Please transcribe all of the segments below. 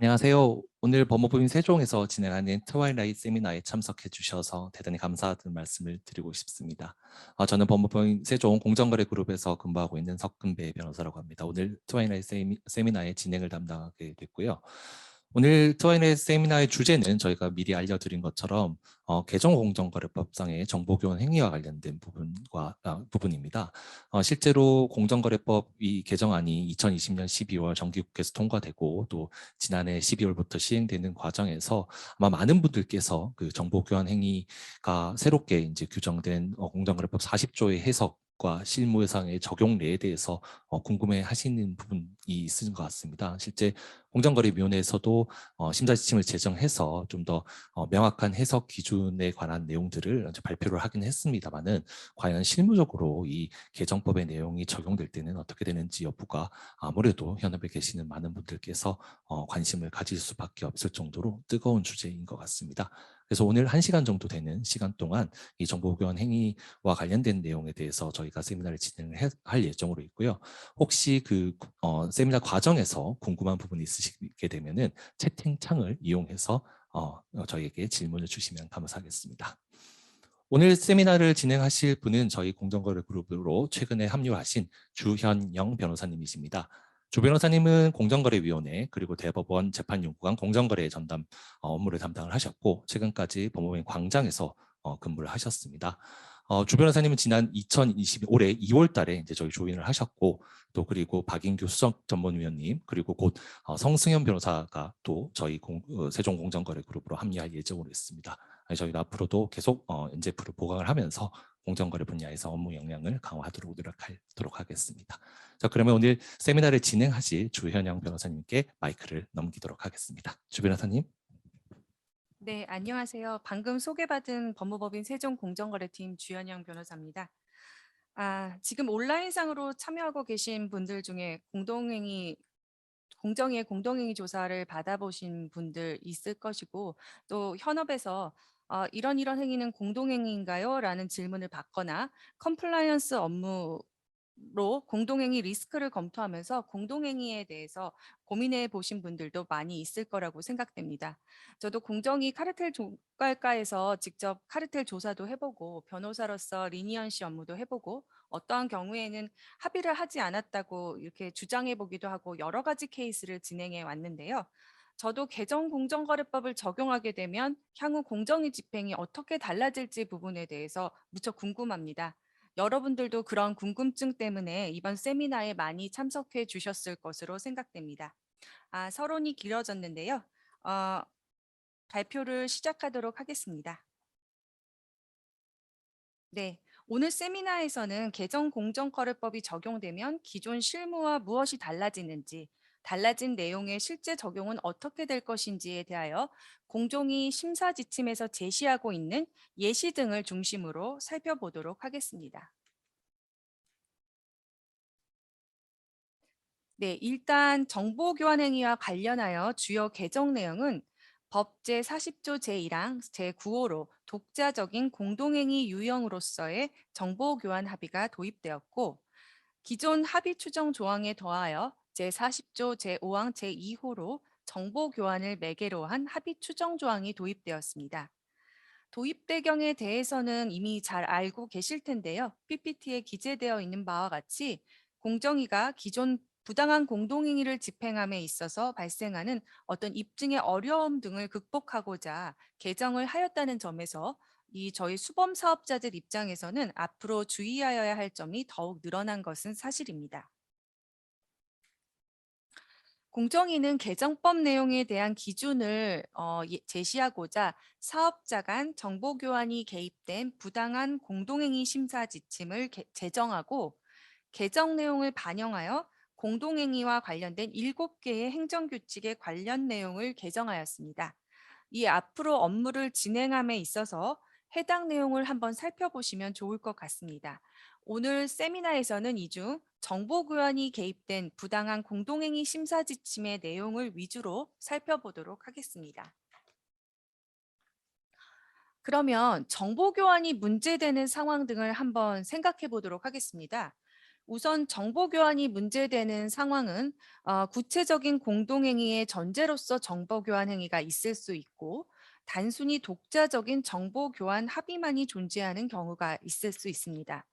안녕하세요. 오늘 법무부인 세종에서 진행하는 트와일라이트 세미나에 참석해 주셔서 대단히 감사하다는 말씀을 드리고 싶습니다. 저는 법무부인 세종 공정거래 그룹에서 근무하고 있는 석근배 변호사라고 합니다. 오늘 트와일라이트 세미나의 진행을 담당하게 됐고요. 오늘 트와일라이트 세미나의 주제는 저희가 미리 알려드린 것처럼 개정공정거래법상의 정보교환 행위와 관련된 부분입니다. 실제로 공정거래법 이 개정안이 2020년 12월 정기국회에서 통과되고 또 지난해 12월부터 시행되는 과정에서 아마 많은 분들께서 그 정보교환 행위가 새롭게 이제 규정된 공정거래법 40조의 해석과 실무상의 적용례에 대해서 궁금해 하시는 부분이 있는 것 같습니다. 실제 공정거래위원회에서도 심사지침을 제정해서 좀 더 명확한 해석 기준에 관한 내용들을 발표를 하긴 했습니다만은 과연 실무적으로 이 개정법의 내용이 적용될 때는 어떻게 되는지 여부가 아무래도 현업에 계시는 많은 분들께서 관심을 가질 수밖에 없을 정도로 뜨거운 주제인 것 같습니다. 그래서 오늘 1시간 정도 되는 시간 동안 이 정보교환 행위와 관련된 내용에 대해서 저희가 세미나를 진행을 할 예정으로 있고요. 혹시 그 세미나 과정에서 궁금한 부분이 있으시게 되면은 채팅창을 이용해서 저희에게 질문을 주시면 감사하겠습니다. 오늘 세미나를 진행하실 분은 저희 공정거래 그룹으로 최근에 합류하신 주현영 변호사님이십니다. 주 변호사님은 공정거래위원회 그리고 대법원 재판연구관 공정거래 전담 업무를 담당을 하셨고 최근까지 법무부인 광장에서 근무를 하셨습니다. 주 변호사님은 지난 2020 올해 2월 달에 이제 저희 조인을 하셨고 또 그리고 박인규 수석 전문위원님 그리고 곧 성승현 변호사가 또 저희 세종공정거래 그룹으로 합류할 예정으로 있습니다. 저희가 앞으로도 계속 NZF를 보강을 하면서 공정거래 분야에서 업무 역량을 강화하도록 노력하도록 하겠습니다. 자, 그러면 오늘 세미나를 진행하실 주현영 변호사님께 마이크를 넘기도록 하겠습니다. 주 변호사님. 네, 안녕하세요. 방금 소개받은 법무법인 세종공정거래팀 주현영 변호사입니다. 지금 온라인상으로 참여하고 계신 분들 중에 공정위의 공동행위 조사를 받아보신 분들 있을 것이고, 또 현업에서 이런 행위는 공동행위인가요? 라는 질문을 받거나 컴플라이언스 업무로 공동행위 리스크를 검토하면서 공동행위에 대해서 고민해 보신 분들도 많이 있을 거라고 생각됩니다. 저도 공정위 카르텔 조갈과에서 직접 카르텔 조사도 해보고 변호사로서 리니언시 업무도 해보고 어떠한 경우에는 합의를 하지 않았다고 이렇게 주장해 보기도 하고 여러 가지 케이스를 진행해 왔는데요. 저도 개정 공정거래법을 적용하게 되면 향후 공정위 집행이 어떻게 달라질지 부분에 대해서 무척 궁금합니다. 여러분들도 그런 궁금증 때문에 이번 세미나에 많이 참석해 주셨을 것으로 생각됩니다. 서론이 길어졌는데요. 어, 발표를 시작하도록 하겠습니다. 네, 오늘 세미나에서는 개정 공정거래법이 적용되면 기존 실무와 무엇이 달라지는지, 달라진 내용의 실제 적용은 어떻게 될 것인지에 대하여 공정위 심사 지침에서 제시하고 있는 예시 등을 중심으로 살펴보도록 하겠습니다. 네, 일단 정보교환행위와 관련하여 주요 개정 내용은 법 제40조 제1항 제9호로 독자적인 공동행위 유형으로서의 정보교환 합의가 도입되었고 기존 합의 추정 조항에 더하여 제40조 제5항 제2호로 정보교환을 매개로 한 합의 추정 조항이 도입되었습니다. 도입 배경에 대해서는 이미 잘 알고 계실 텐데요. PPT에 기재되어 있는 바와 같이 공정위가 기존 부당한 공동행위를 집행함에 있어서 발생하는 어떤 입증의 어려움 등을 극복하고자 개정을 하였다는 점에서 저희 수범 사업자들 입장에서는 앞으로 주의하여야 할 점이 더욱 늘어난 것은 사실입니다. 공정위는 개정법 내용에 대한 기준을 제시하고자 사업자 간 정보교환이 개입된 부당한 공동행위 심사 지침을 제정하고 개정 내용을 반영하여 공동행위와 관련된 7개의 행정규칙의 관련 내용을 개정하였습니다. 이 앞으로 업무를 진행함에 있어서 해당 내용을 한번 살펴보시면 좋을 것 같습니다. 오늘 세미나에서는 이 중 정보교환이 개입된 부당한 공동행위 심사 지침의 내용을 위주로 살펴보도록 하겠습니다. 그러면 정보교환이 문제되는 상황 등을 한번 생각해 보도록 하겠습니다. 우선 정보 교환이 문제되는 상황은 구체적인 공동행위의 전제로서 정보 교환 행위가 있을 수 있고 단순히 독자적인 정보 교환 합의만이 존재하는 경우가 있을 수 있습니다.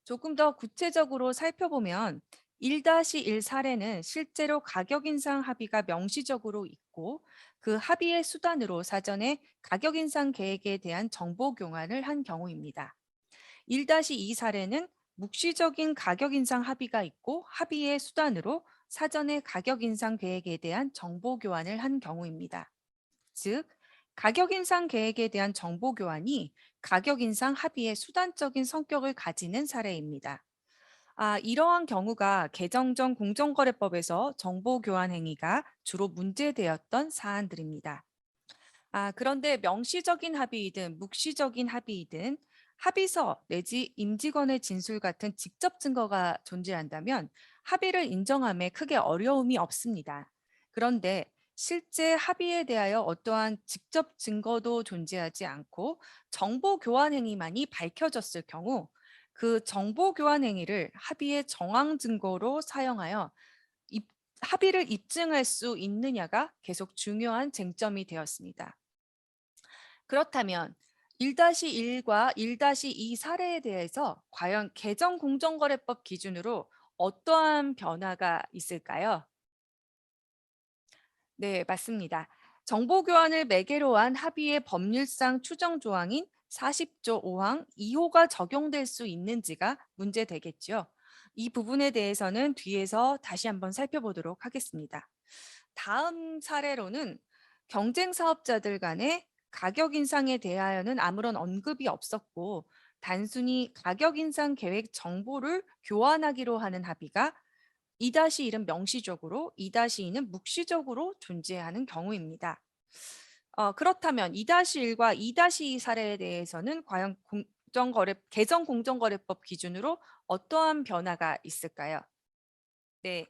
조금 더 구체적으로 살펴보면 1-1 사례는 실제로 가격 인상 합의가 명시적으로 있고 그 합의의 수단으로 사전에 가격 인상 계획에 대한 정보 교환을 한 경우입니다. 1-2 사례는 묵시적인 가격 인상 합의가 있고 합의의 수단으로 사전에 가격 인상 계획에 대한 정보 교환을 한 경우입니다. 즉, 가격 인상 계획에 대한 정보 교환이 가격 인상 합의의 수단적인 성격을 가지는 사례입니다. 이러한 경우가 개정 전 공정거래법에서 정보 교환 행위가 주로 문제되었던 사안들입니다. 그런데 명시적인 합의이든 묵시적인 합의이든 합의서 내지 임직원의 진술 같은 직접 증거가 존재한다면 합의를 인정함에 크게 어려움이 없습니다. 그런데 실제 합의에 대하여 어떠한 직접 증거도 존재하지 않고 정보 교환 행위만이 밝혀졌을 경우 그 정보 교환 행위를 합의의 정황 증거로 사용하여 입- 합의를 입증할 수 있느냐가 계속 중요한 쟁점이 되었습니다. 그렇다면 1-1과 1-2 사례에 대해서 과연 개정 공정거래법 기준으로 어떠한 변화가 있을까요? 네, 맞습니다. 정보 교환을 매개로 한 합의의 법률상 추정 조항인 40조 5항 2호가 적용될 수 있는지가 문제되겠죠. 이 부분에 대해서는 뒤에서 다시 한번 살펴보도록 하겠습니다. 다음 사례로는 경쟁 사업자들 간의 가격 인상에 대하여는 아무런 언급이 없었고 단순히 가격 인상 계획 정보를 교환하기로 하는 합의가 2-1은 명시적으로, 2-2는 묵시적으로 존재하는 경우입니다. 그렇다면 2-1과 2-2 사례에 대해서는 과연 개정 공정거래법 기준으로 어떠한 변화가 있을까요? 네.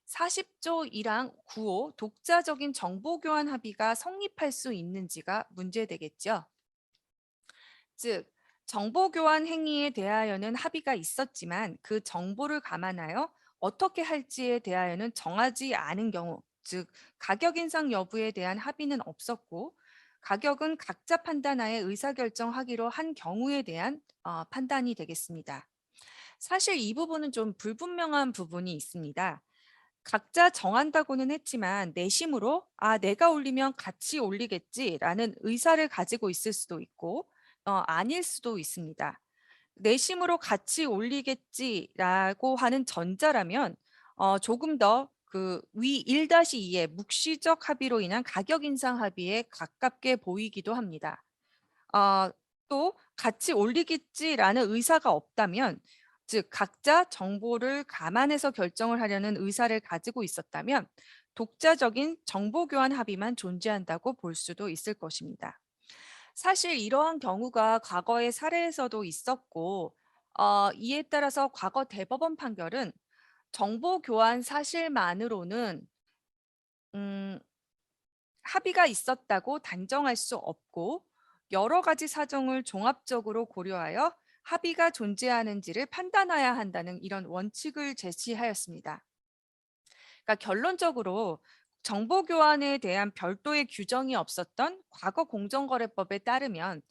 40조 1항 9호 독자적인 정보 교환 합의가 성립할 수 있는지가 문제되겠죠. 즉, 정보 교환 행위에 대하여는 합의가 있었지만 그 정보를 감안하여 어떻게 할지에 대하여는 정하지 않은 경우, 즉 가격 인상 여부에 대한 합의는 없었고 가격은 각자 판단하에 의사결정하기로 한 경우에 대한 판단이 되겠습니다. 사실 이 부분은 좀 불분명한 부분이 있습니다. 각자 정한다고는 했지만 내심으로 내가 올리면 같이 올리겠지라는 의사를 가지고 있을 수도 있고 아닐 수도 있습니다. 내심으로 같이 올리겠지라고 하는 전자라면 조금 더 그 위 1-2의 묵시적 합의로 인한 가격 인상 합의에 가깝게 보이기도 합니다. 아 또 같이 올리겠지라는 의사가 없다면 즉 각자 정보를 감안해서 결정을 하려는 의사를 가지고 있었다면 독자적인 정보 교환 합의만 존재한다고 볼 수도 있을 것입니다. 사실 이러한 경우가 과거의 사례에서도 있었고 이에 따라서 과거 대법원 판결은 정보 교환 사실만으로는 음 합의가 있었다고 단정할 수 없고 여러 가지 사정을 종합적으로 고려하여 합의가 존재하는지를 판단해야 한다는 이런 원칙을 제시하였습니다. 그러니까 결론적으로 정보 교환에 대한 별도의 규정이 없었던 과거 공정거래법에 따르면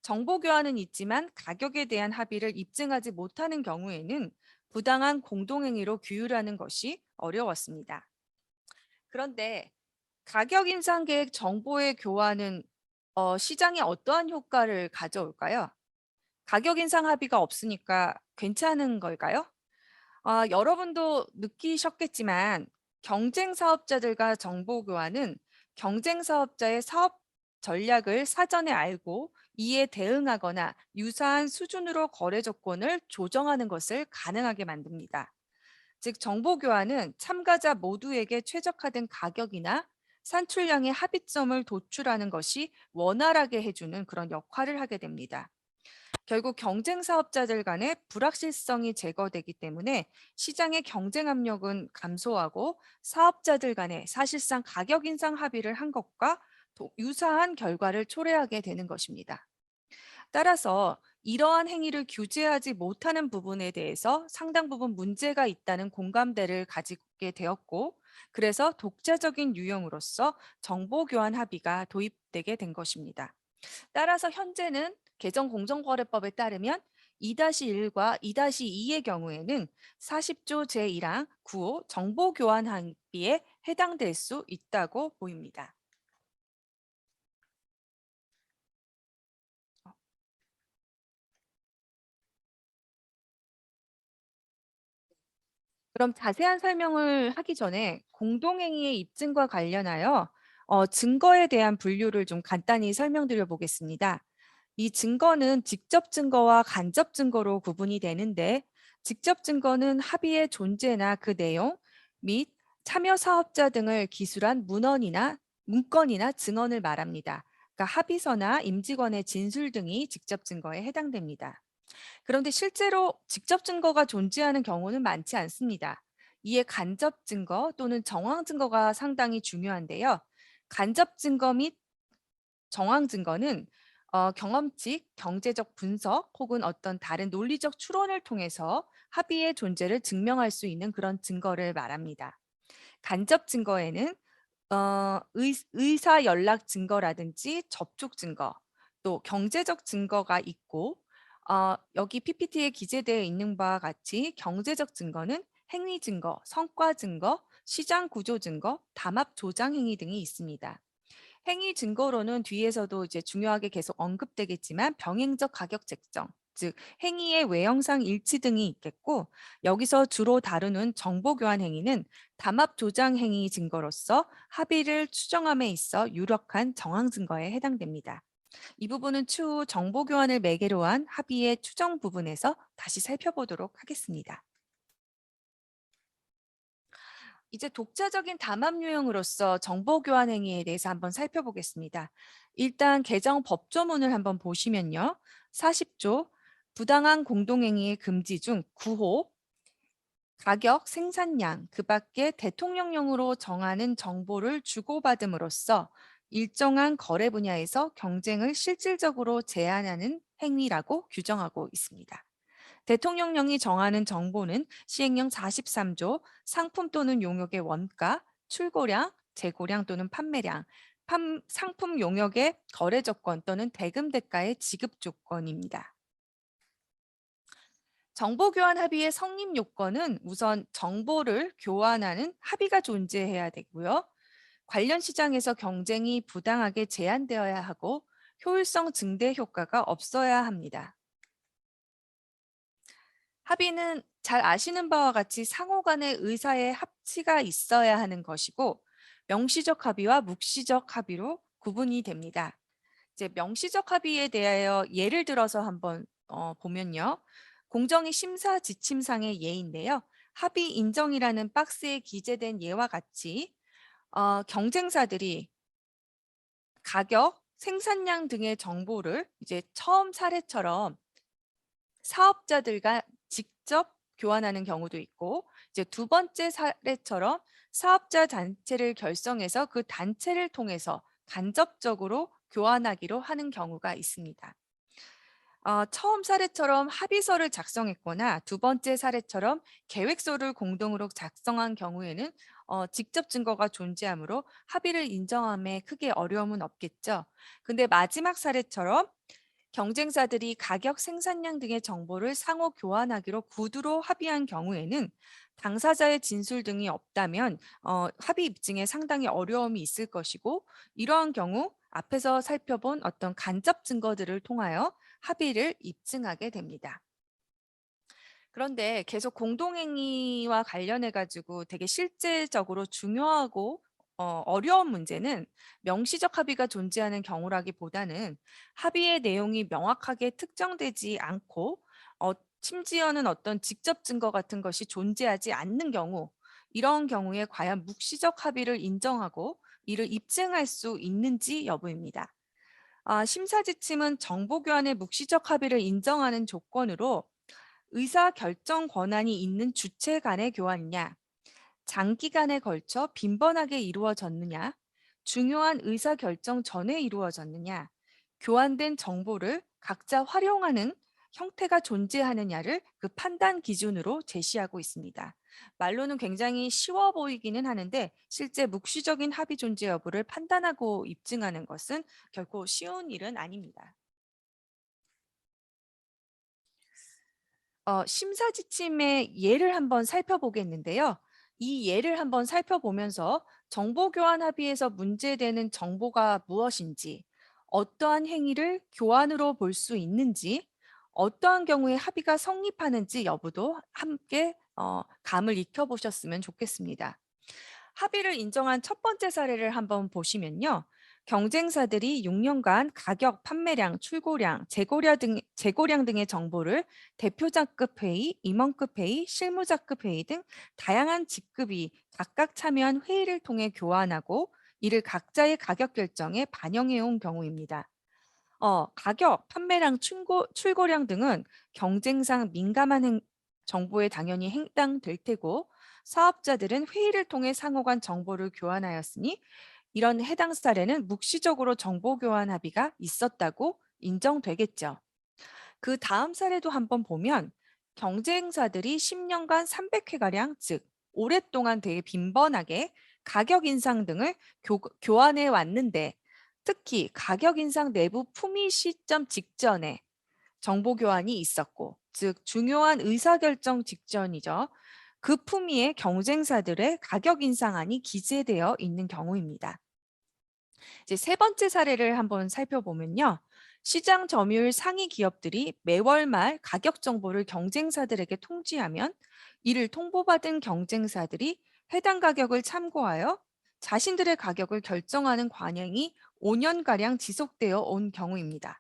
정보 교환은 있지만 가격에 대한 합의를 입증하지 못하는 경우에는 부당한 공동행위로 규율하는 것이 어려웠습니다. 그런데 가격 인상 계획 정보의 교환은 시장에 어떠한 효과를 가져올까요? 가격 인상 합의가 없으니까 괜찮은 걸까요? 여러분도 느끼셨겠지만 경쟁 사업자들과 정보 교환은 경쟁 사업자의 사업 전략을 사전에 알고 이에 대응하거나 유사한 수준으로 거래 조건을 조정하는 것을 가능하게 만듭니다. 즉 정보 교환은 참가자 모두에게 최적화된 가격이나 산출량의 합의점을 도출하는 것이 원활하게 해주는 그런 역할을 하게 됩니다. 결국 경쟁 사업자들 간의 불확실성이 제거되기 때문에 시장의 경쟁 압력은 감소하고 사업자들 간에 사실상 가격 인상 합의를 한 것과 유사한 결과를 초래하게 되는 것입니다. 따라서 이러한 행위를 규제하지 못하는 부분에 대해서 상당 부분 문제가 있다는 공감대를 가지게 되었고, 그래서 독자적인 유형으로서 정보 교환 합의가 도입되게 된 것입니다. 따라서 현재는 개정 공정거래법에 따르면 2-1과 2-2의 경우에는 40조 제1항 9호 정보 교환 합의에 해당될 수 있다고 보입니다. 그럼 자세한 설명을 하기 전에 공동행위의 입증과 관련하여 증거에 대한 분류를 좀 간단히 설명드려 보겠습니다. 이 증거는 직접 증거와 간접 증거로 구분이 되는데, 직접 증거는 합의의 존재나 그 내용 및 참여 사업자 등을 기술한 문건이나 증언을 말합니다. 그러니까 합의서나 임직원의 진술 등이 직접 증거에 해당됩니다. 그런데 실제로 직접 증거가 존재하는 경우는 많지 않습니다. 이에 간접 증거 또는 정황 증거가 상당히 중요한데요. 간접 증거 및 정황 증거는 경험칙, 경제적 분석 혹은 어떤 다른 논리적 추론을 통해서 합의의 존재를 증명할 수 있는 그런 증거를 말합니다. 간접 증거에는 의사 연락 증거라든지 접촉 증거, 또 경제적 증거가 있고, 여기 PPT에 기재되어 있는 바와 같이 경제적 증거는 행위 증거, 성과 증거, 시장 구조 증거, 담합 조장 행위 등이 있습니다. 행위 증거로는 뒤에서도 이제 중요하게 계속 언급되겠지만 병행적 가격 책정, 즉 행위의 외형상 일치 등이 있겠고, 여기서 주로 다루는 정보 교환 행위는 담합 조장 행위 증거로서 합의를 추정함에 있어 유력한 정황 증거에 해당됩니다. 이 부분은 추후 정보 교환을 매개로 한 합의의 추정 부분에서 다시 살펴보도록 하겠습니다. 이제 독자적인 담합 유형으로서 정보 교환 행위에 대해서 한번 살펴보겠습니다. 일단 개정 법조문을 한번 보시면요. 40조 부당한 공동행위의 금지 중 9호 가격, 생산량, 그 밖에 대통령령으로 정하는 정보를 주고받음으로써 일정한 거래 분야에서 경쟁을 실질적으로 제한하는 행위라고 규정하고 있습니다. 대통령령이 정하는 정보는 시행령 43조 상품 또는 용역의 원가, 출고량, 재고량 또는 판매량, 상품 용역의 거래 조건 또는 대금 대가의 지급 조건입니다. 정보 교환 합의의 성립 요건은 우선 정보를 교환하는 합의가 존재해야 되고요. 관련 시장에서 경쟁이 부당하게 제한되어야 하고 효율성 증대 효과가 없어야 합니다. 합의는 잘 아시는 바와 같이 상호 간의 의사의 합치가 있어야 하는 것이고, 명시적 합의와 묵시적 합의로 구분이 됩니다. 이제 명시적 합의에 대하여 예를 들어서 한번 보면요. 공정위 심사 지침상의 예인데요. 합의 인정이라는 박스에 기재된 예와 같이 경쟁사들이 가격, 생산량 등의 정보를 이제 처음 사례처럼 사업자들과 직접 교환하는 경우도 있고, 이제 두 번째 사례처럼 사업자 단체를 결성해서 그 단체를 통해서 간접적으로 교환하기로 하는 경우가 있습니다. 처음 사례처럼 합의서를 작성했거나 두 번째 사례처럼 계획서를 공동으로 작성한 경우에는 직접 증거가 존재하므로 합의를 인정함에 크게 어려움은 없겠죠. 근데 마지막 사례처럼 경쟁사들이 가격, 생산량 등의 정보를 상호 교환하기로 구두로 합의한 경우에는 당사자의 진술 등이 없다면 합의 입증에 상당히 어려움이 있을 것이고, 이러한 경우 앞에서 살펴본 어떤 간접 증거들을 통하여 합의를 입증하게 됩니다. 그런데 계속 공동행위와 관련해 가지고 되게 실제적으로 중요하고 어려운 문제는 명시적 합의가 존재하는 경우라기보다는 합의의 내용이 명확하게 특정되지 않고 심지어는 어떤 직접 증거 같은 것이 존재하지 않는 경우, 이런 경우에 과연 묵시적 합의를 인정하고 이를 입증할 수 있는지 여부입니다. 심사 지침은 정보 교환의 묵시적 합의를 인정하는 조건으로 의사 결정 권한이 있는 주체 간의 교환이냐, 장기간에 걸쳐 빈번하게 이루어졌느냐, 중요한 의사 결정 전에 이루어졌느냐, 교환된 정보를 각자 활용하는 형태가 존재하느냐를 그 판단 기준으로 제시하고 있습니다. 말로는 굉장히 쉬워 보이기는 하는데 실제 묵시적인 합의 존재 여부를 판단하고 입증하는 것은 결코 쉬운 일은 아닙니다. 심사 지침의 예를 한번 살펴보겠는데요. 이 예를 한번 살펴보면서 정보 교환 합의에서 문제되는 정보가 무엇인지, 어떠한 행위를 교환으로 볼 수 있는지, 어떠한 경우에 합의가 성립하는지 여부도 함께 감을 익혀보셨으면 좋겠습니다. 합의를 인정한 첫 번째 사례를 한번 보시면요. 경쟁사들이 6년간 가격, 판매량, 출고량, 재고량 등의 정보를 대표자급 회의, 임원급 회의, 실무자급 회의 등 다양한 직급이 각각 참여한 회의를 통해 교환하고 이를 각자의 가격 결정에 반영해 온 경우입니다. 가격, 판매량, 출고량 등은 경쟁상 민감한 정보에 당연히 해당될 테고 사업자들은 회의를 통해 상호 간 정보를 교환하였으니 이런 해당 사례는 묵시적으로 정보 교환 합의가 있었다고 인정되겠죠. 그 다음 사례도 한번 보면 경쟁사들이 10년간 300회가량, 즉 오랫동안 되게 빈번하게 가격 인상 등을 교환해 왔는데 특히 가격 인상 내부 품위 시점 직전에 정보 교환이 있었고, 즉 중요한 의사결정 직전이죠. 그 품위에 경쟁사들의 가격 인상안이 기재되어 있는 경우입니다. 이제 세 번째 사례를 한번 살펴보면요. 시장 점유율 상위 기업들이 매월 말 가격 정보를 경쟁사들에게 통지하면 이를 통보받은 경쟁사들이 해당 가격을 참고하여 자신들의 가격을 결정하는 관행이 5년가량 지속되어 온 경우입니다.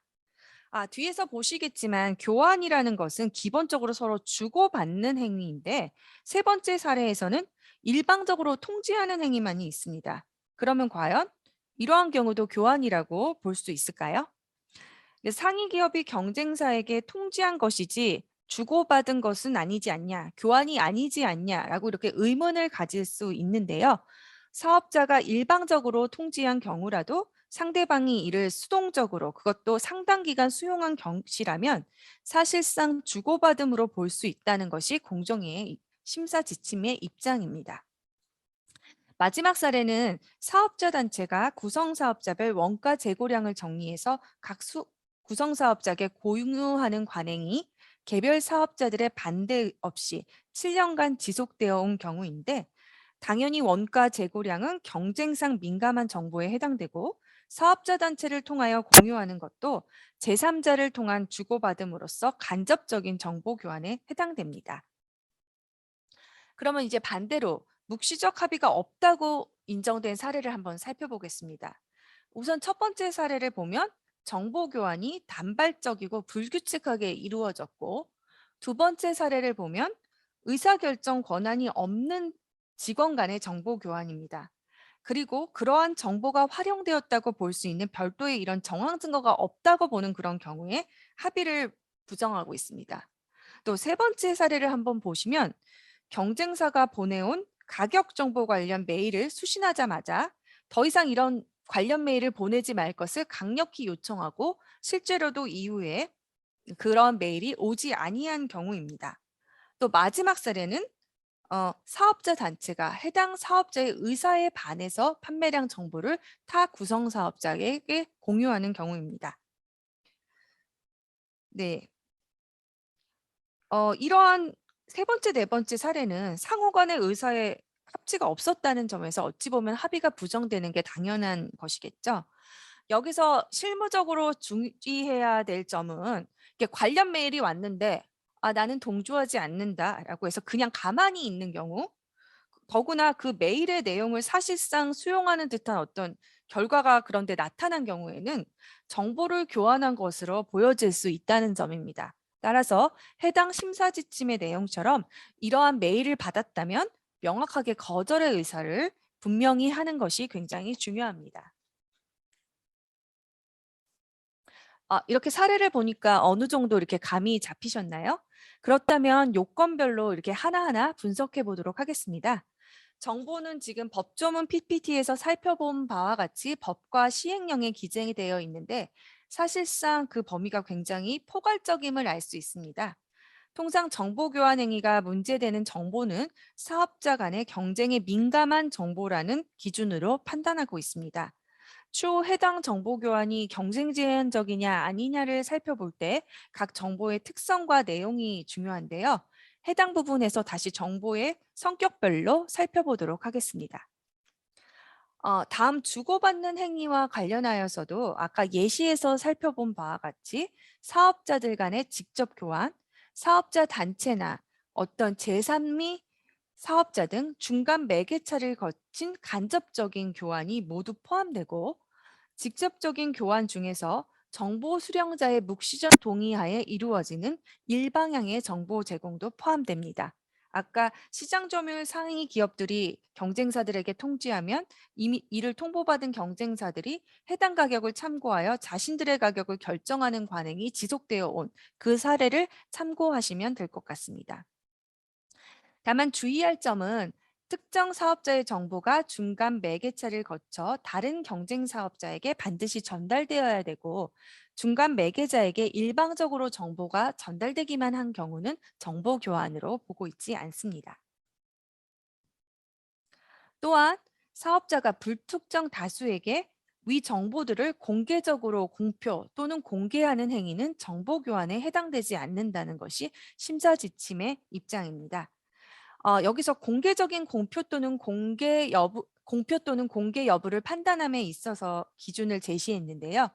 뒤에서 보시겠지만 교환이라는 것은 기본적으로 서로 주고받는 행위인데 세 번째 사례에서는 일방적으로 통지하는 행위만이 있습니다. 그러면 과연 이러한 경우도 교환이라고 볼 수 있을까요? 상위 기업이 경쟁사에게 통지한 것이지 주고받은 것은 아니지 않냐, 교환이 아니지 않냐라고 이렇게 의문을 가질 수 있는데요. 사업자가 일방적으로 통지한 경우라도 상대방이 이를 수동적으로 그것도 상당 기간 수용한 경시라면 사실상 주고받음으로 볼 수 있다는 것이 공정위의 심사 지침의 입장입니다. 마지막 사례는 사업자 단체가 구성사업자별 원가 재고량을 정리해서 각 구성사업자에게 공유하는 관행이 개별 사업자들의 반대 없이 7년간 지속되어 온 경우인데 당연히 원가 재고량은 경쟁상 민감한 정보에 해당되고 사업자 단체를 통하여 공유하는 것도 제3자를 통한 주고받음으로써 간접적인 정보 교환에 해당됩니다. 그러면 이제 반대로 묵시적 합의가 없다고 인정된 사례를 한번 살펴보겠습니다. 우선 첫 번째 사례를 보면 정보 교환이 단발적이고 불규칙하게 이루어졌고 두 번째 사례를 보면 의사결정 권한이 없는 직원 간의 정보 교환입니다. 그리고 그러한 정보가 활용되었다고 볼 수 있는 별도의 이런 정황 증거가 없다고 보는 그런 경우에 합의를 부정하고 있습니다. 또 세 번째 사례를 한번 보시면 경쟁사가 보내온 가격 정보 관련 메일을 수신하자마자 더 이상 이런 관련 메일을 보내지 말 것을 강력히 요청하고 실제로도 이후에 그런 메일이 오지 아니한 경우입니다. 또 마지막 사례는 사업자 단체가 해당 사업자의 의사에 반해서 판매량 정보를 타 구성 사업자에게 공유하는 경우입니다. 네, 이러한 세 번째, 네 번째 사례는 상호 간의 의사에 합치가 없었다는 점에서 어찌 보면 합의가 부정되는 게 당연한 것이겠죠. 여기서 실무적으로 주의해야 될 점은 이게 관련 메일이 왔는데 나는 동조하지 않는다라고 해서 그냥 가만히 있는 경우 더구나 그 메일의 내용을 사실상 수용하는 듯한 어떤 결과가 그런데 나타난 경우에는 정보를 교환한 것으로 보여질 수 있다는 점입니다. 따라서 해당 심사 지침의 내용처럼 이러한 메일을 받았다면 명확하게 거절의 의사를 분명히 하는 것이 굉장히 중요합니다. 이렇게 사례를 보니까 어느 정도 이렇게 감이 잡히셨나요? 그렇다면 요건별로 이렇게 하나하나 분석해 보도록 하겠습니다. 정보는 지금 법조문 PPT에서 살펴본 바와 같이 법과 시행령에 기재되어 있는데 사실상 그 범위가 굉장히 포괄적임을 알 수 있습니다. 통상 정보 교환 행위가 문제되는 정보는 사업자 간의 경쟁에 민감한 정보라는 기준으로 판단하고 있습니다. 추후 해당 정보 교환이 경쟁 제한적이냐 아니냐를 살펴볼 때 각 정보의 특성과 내용이 중요한데요. 해당 부분에서 다시 정보의 성격별로 살펴보도록 하겠습니다. 다음 주고받는 행위와 관련하여서도 아까 예시에서 살펴본 바와 같이 사업자들 간의 직접 교환, 사업자 단체나 어떤 제3미 사업자 등 중간 매개차를 거친 간접적인 교환이 모두 포함되고, 직접적인 교환 중에서 정보 수령자의 묵시적 동의하에 이루어지는 일방향의 정보 제공도 포함됩니다. 아까 시장 점유율 상위 기업들이 경쟁사들에게 통지하면 이미 이를 통보받은 경쟁사들이 해당 가격을 참고하여 자신들의 가격을 결정하는 관행이 지속되어 온 그 사례를 참고하시면 될 것 같습니다. 다만 주의할 점은 특정 사업자의 정보가 중간 매개차를 거쳐 다른 경쟁 사업자에게 반드시 전달되어야 되고, 중간 매개자에게 일방적으로 정보가 전달되기만 한 경우는 정보 교환으로 보고 있지 않습니다. 또한 사업자가 불특정 다수에게 위 정보들을 공개적으로 공표 또는 공개하는 행위는 정보 교환에 해당되지 않는다는 것이 심사 지침의 입장입니다. 여기서 공개적인 공표 또는 공개 여부를 판단함에 있어서 기준을 제시했는데요.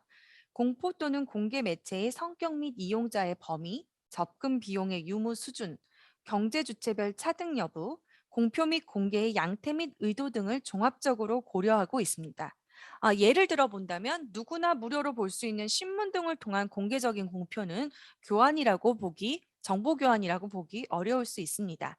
공포 또는 공개 매체의 성격 및 이용자의 범위, 접근 비용의 유무 수준, 경제 주체별 차등 여부, 공표 및 공개의 양태 및 의도 등을 종합적으로 고려하고 있습니다. 예를 들어 본다면 누구나 무료로 볼 수 있는 신문 등을 통한 공개적인 공표는 정보 교환이라고 보기 어려울 수 있습니다.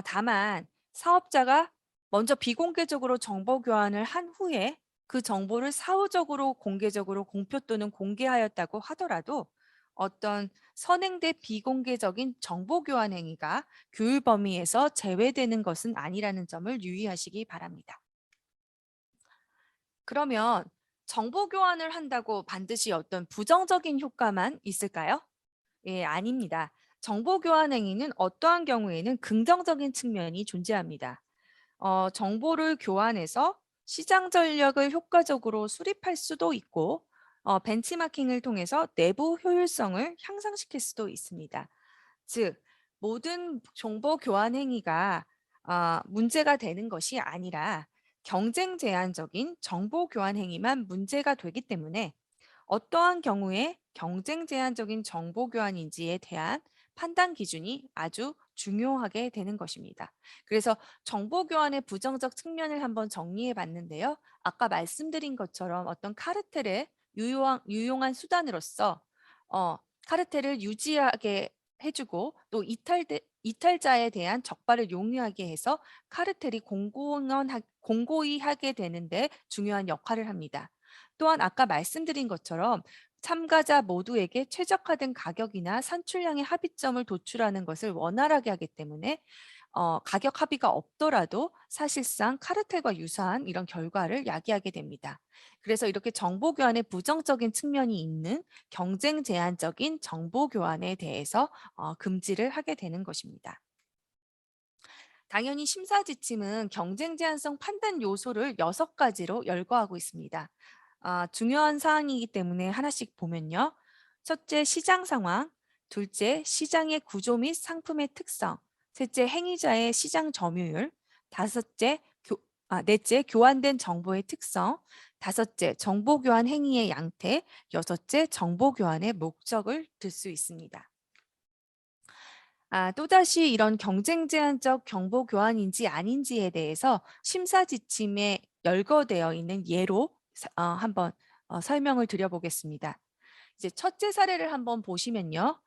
다만 사업자가 먼저 비공개적으로 정보 교환을 한 후에 그 정보를 사후적으로 공개적으로 공표 또는 공개하였다고 하더라도 어떤 선행된 비공개적인 정보 교환 행위가 규율 범위에서 제외되는 것은 아니라는 점을 유의하시기 바랍니다. 그러면 정보 교환을 한다고 반드시 어떤 부정적인 효과만 있을까요? 예, 아닙니다. 정보 교환 행위는 어떠한 경우에는 긍정적인 측면이 존재합니다. 정보를 교환해서 시장 전략을 효과적으로 수립할 수도 있고, 벤치마킹을 통해서 내부 효율성을 향상시킬 수도 있습니다. 즉, 모든 정보 교환 행위가 문제가 되는 것이 아니라 경쟁 제한적인 정보 교환 행위만 문제가 되기 때문에 어떠한 경우에 경쟁 제한적인 정보 교환인지에 대한 판단 기준이 아주 중요하게 되는 것입니다. 그래서 정보 교환의 부정적 측면을 한번 정리해 봤는데요. 아까 말씀드린 것처럼 어떤 카르텔의 유용한 수단으로서 어, 카르텔을 유지하게 해주고 또 이탈자에 대한 적발을 용이하게 해서 카르텔이 공고히 하게 되는데 중요한 역할을 합니다. 또한 아까 말씀드린 것처럼 참가자 모두에게 최적화된 가격이나 산출량의 합의점을 도출하는 것을 원활하게 하기 때문에 가격 합의가 없더라도 사실상 카르텔과 유사한 이런 결과를 야기하게 됩니다. 그래서 이렇게 정보 교환의 부정적인 측면이 있는 경쟁 제한적인 정보 교환에 대해서 금지를 하게 되는 것입니다. 당연히 심사 지침은 경쟁 제한성 판단 요소를 6가지로 열거하고 있습니다. 중요한 사항이기 때문에 하나씩 보면요. 첫째, 시장 상황. 둘째, 시장의 구조 및 상품의 특성. 셋째, 행위자의 시장 점유율. 넷째, 교환된 정보의 특성. 다섯째, 정보 교환 행위의 양태. 여섯째, 정보 교환의 목적을 들 수 있습니다. 또다시 이런 경쟁 제한적 정보 교환인지 아닌지에 대해서 심사 지침에 열거되어 있는 예로 한번 설명을 드려보겠습니다. 이제 첫째 사례를 한번 보시면요.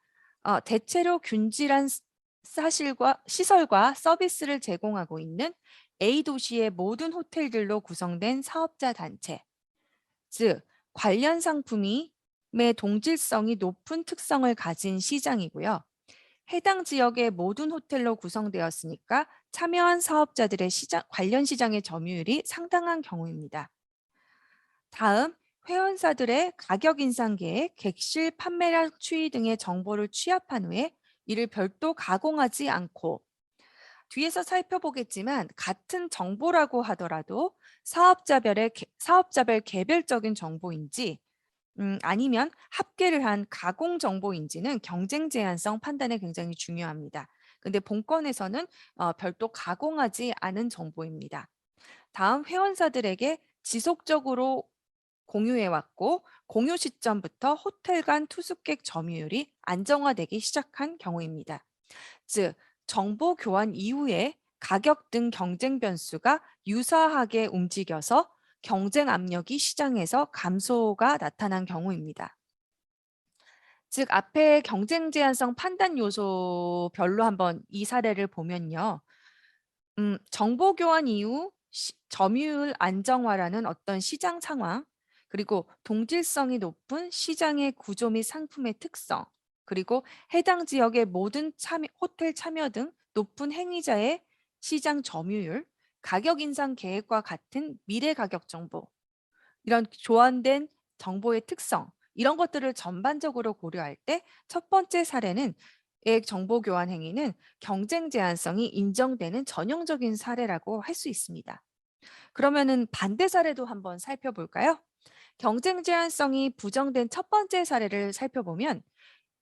대체로 균질한 시설과 서비스를 제공하고 있는 A 도시의 모든 호텔들로 구성된 사업자 단체, 즉 관련 상품의 동질성이 높은 특성을 가진 시장이고요. 해당 지역의 모든 호텔로 구성되었으니까 참여한 사업자들의 관련 시장의 점유율이 상당한 경우입니다. 다음, 회원사들의 가격 인상 계획, 객실 판매량 추이 등의 정보를 취합한 후에 이를 별도 가공하지 않고, 뒤에서 살펴보겠지만 같은 정보라고 하더라도 사업자별 개별적인 정보인지 아니면 합계를 한 가공 정보인지는 경쟁 제한성 판단에 굉장히 중요합니다. 근데 본건에서는 별도 가공하지 않은 정보입니다. 다음, 회원사들에게 지속적으로 공유해왔고 공유 시점부터 호텔 간 투숙객 점유율이 안정화되기 시작한 경우입니다. 즉, 정보 교환 이후에 가격 등 경쟁 변수가 유사하게 움직여서 경쟁 압력이 시장에서 감소가 나타난 경우입니다. 즉, 앞에 경쟁 제한성 판단 요소별로 한번 이 사례를 보면요. 정보 교환 이후 점유율 안정화라는 어떤 시장 상황, 그리고 동질성이 높은 시장의 구조 및 상품의 특성, 그리고 해당 지역의 모든 호텔 참여 등 높은 행위자의 시장 점유율, 가격 인상 계획과 같은 미래 가격 정보, 이런 조합된 정보의 특성, 이런 것들을 전반적으로 고려할 때 첫 번째 사례는 정보 교환 행위는 경쟁 제한성이 인정되는 전형적인 사례라고 할 수 있습니다. 그러면은 반대 사례도 한번 살펴볼까요? 경쟁 제한성이 부정된 첫 번째 사례를 살펴보면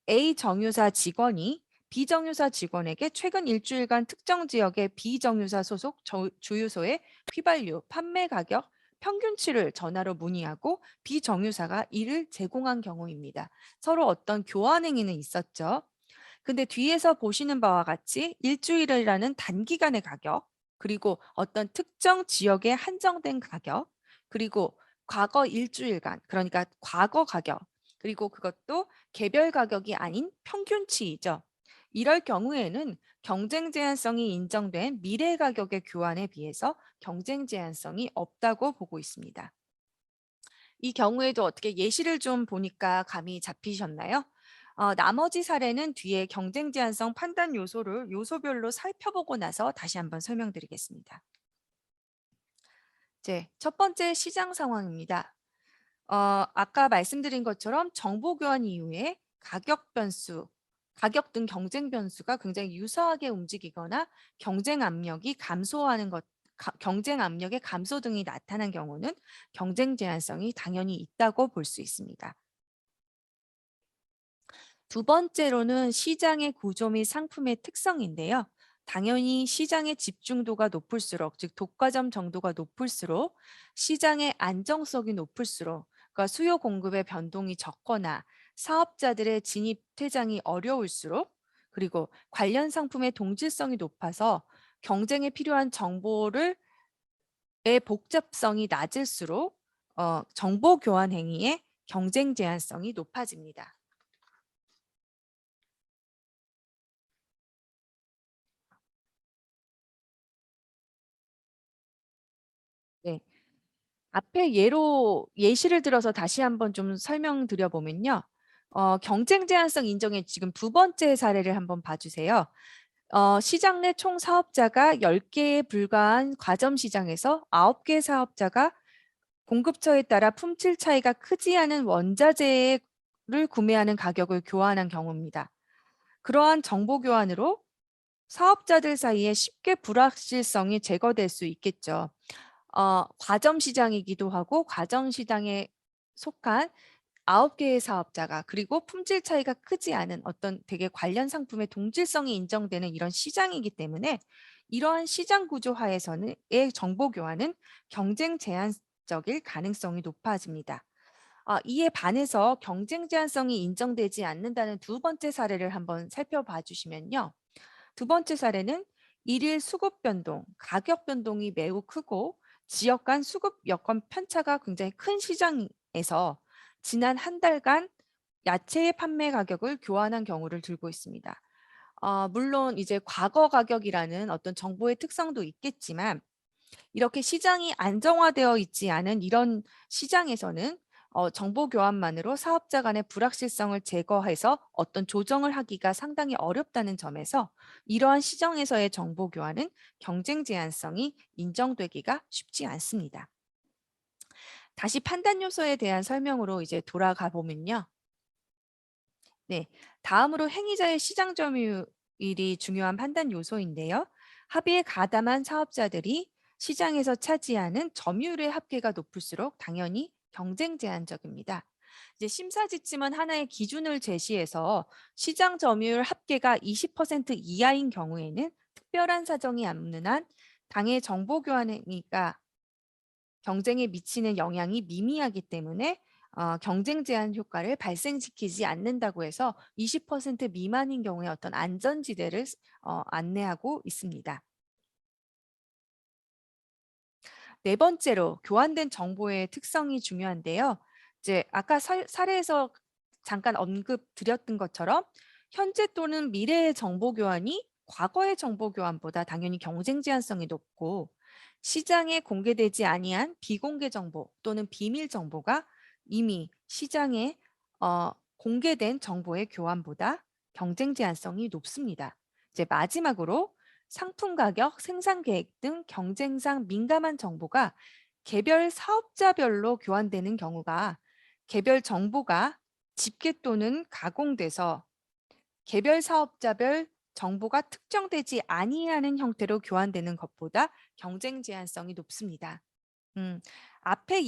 A 정유사 직원이 B 정유사 직원에게 최근 일주일간 특정 지역의 B 정유사 소속 주유소의 휘발유 판매 가격 평균치를 전화로 문의하고 B 정유사가 이를 제공한 경우입니다. 서로 어떤 교환 행위는 있었죠. 근데 뒤에서 보시는 바와 같이 일주일이라는 단기간의 가격, 그리고 어떤 특정 지역의 한정된 가격, 그리고 과거 일주일간, 그러니까 과거 가격, 그리고 그것도 개별 가격이 아닌 평균치이죠. 이럴 경우에는 경쟁 제한성이 인정된 미래 가격의 교환에 비해서 경쟁 제한성이 없다고 보고 있습니다. 이 경우에도 어떻게 예시를 좀 보니까 감이 잡히셨나요? 나머지 사례는 뒤에 경쟁 제한성 판단 요소를 요소별로 살펴보고 나서 다시 한번 설명드리겠습니다. 이제 첫 번째 시장 상황입니다. 아까 말씀드린 것처럼 정보 교환 이후에 가격 등 경쟁 변수가 굉장히 유사하게 움직이거나 경쟁 압력이 감소하는 경쟁 압력의 감소 등이 나타난 경우는 경쟁 제한성이 당연히 있다고 볼 수 있습니다. 두 번째로는 시장의 구조 및 상품의 특성인데요. 당연히 시장의 집중도가 높을수록, 즉 독과점 정도가 높을수록 시장의 안정성이 높을수록, 그러니까 수요 공급의 변동이 적거나 사업자들의 진입 퇴장이 어려울수록, 그리고 관련 상품의 동질성이 높아서 경쟁에 필요한 정보의 복잡성이 낮을수록 정보 교환 행위의 경쟁 제한성이 높아집니다. 네. 앞에 예시를 들어서 다시 한번 좀 설명드려 보면요. 경쟁 제한성 인정의 지금 두 번째 사례를 한번 봐주세요. 시장 내 총 사업자가 10개에 불과한 과점 시장에서 9개 사업자가 공급처에 따라 품질 차이가 크지 않은 원자재를 구매하는 가격을 교환한 경우입니다. 그러한 정보 교환으로 사업자들 사이에 쉽게 불확실성이 제거될 수 있겠죠. 과점 시장이기도 하고 과점 시장에 속한 9개의 사업자가, 그리고 품질 차이가 크지 않은 어떤 되게 관련 상품의 동질성이 인정되는 이런 시장이기 때문에 이러한 시장 구조 하에서는 정보 교환은 경쟁 제한적일 가능성이 높아집니다. 이에 반해서 경쟁 제한성이 인정되지 않는다는 두 번째 사례를 한번 살펴봐 주시면요. 두 번째 사례는 일일 수급 변동, 가격 변동이 매우 크고 지역 간 수급 여건 편차가 굉장히 큰 시장에서 지난 한 달간 야채의 판매 가격을 교환한 경우를 들고 있습니다. 물론 이제 과거 가격이라는 어떤 정보의 특성도 있겠지만 이렇게 시장이 안정화되어 있지 않은 이런 시장에서는 정보 교환만으로 사업자 간의 불확실성을 제거해서 어떤 조정을 하기가 상당히 어렵다는 점에서 이러한 시장에서의 정보 교환은 경쟁 제한성이 인정되기가 쉽지 않습니다. 다시 판단 요소에 대한 설명으로 이제 돌아가 보면요. 네. 다음으로 행위자의 시장 점유율이 중요한 판단 요소인데요. 합의에 가담한 사업자들이 시장에서 차지하는 점유율의 합계가 높을수록 당연히 경쟁 제한적입니다. 이제 심사 지침은 하나의 기준을 제시해서 시장 점유율 합계가 20% 이하인 경우에는 특별한 사정이 없는 한 당의 정보 교환 행위가 경쟁에 미치는 영향이 미미하기 때문에 경쟁 제한 효과를 발생시키지 않는다고 해서 20% 미만인 경우에 어떤 안전지대를 안내하고 있습니다. 네 번째로 교환된 정보의 특성이 중요한데요. 이제 아까 사례에서 잠깐 언급 드렸던 것처럼 현재 또는 미래의 정보 교환이 과거의 정보 교환보다 당연히 경쟁 제한성이 높고 시장에 공개되지 아니한 비공개 정보 또는 비밀 정보가 이미 시장에 공개된 정보의 교환보다 경쟁 제한성이 높습니다. 이제 마지막으로 상품 가격, 생산 계획 등 경쟁상 민감한 정보가 개별 사업자별로 교환되는 경우가 개별 정보가 집계 또는 가공돼서 개별 사업자별 정보가 특정되지 아니하는 형태로 교환되는 것보다 경쟁 제한성이 높습니다. 음, 앞에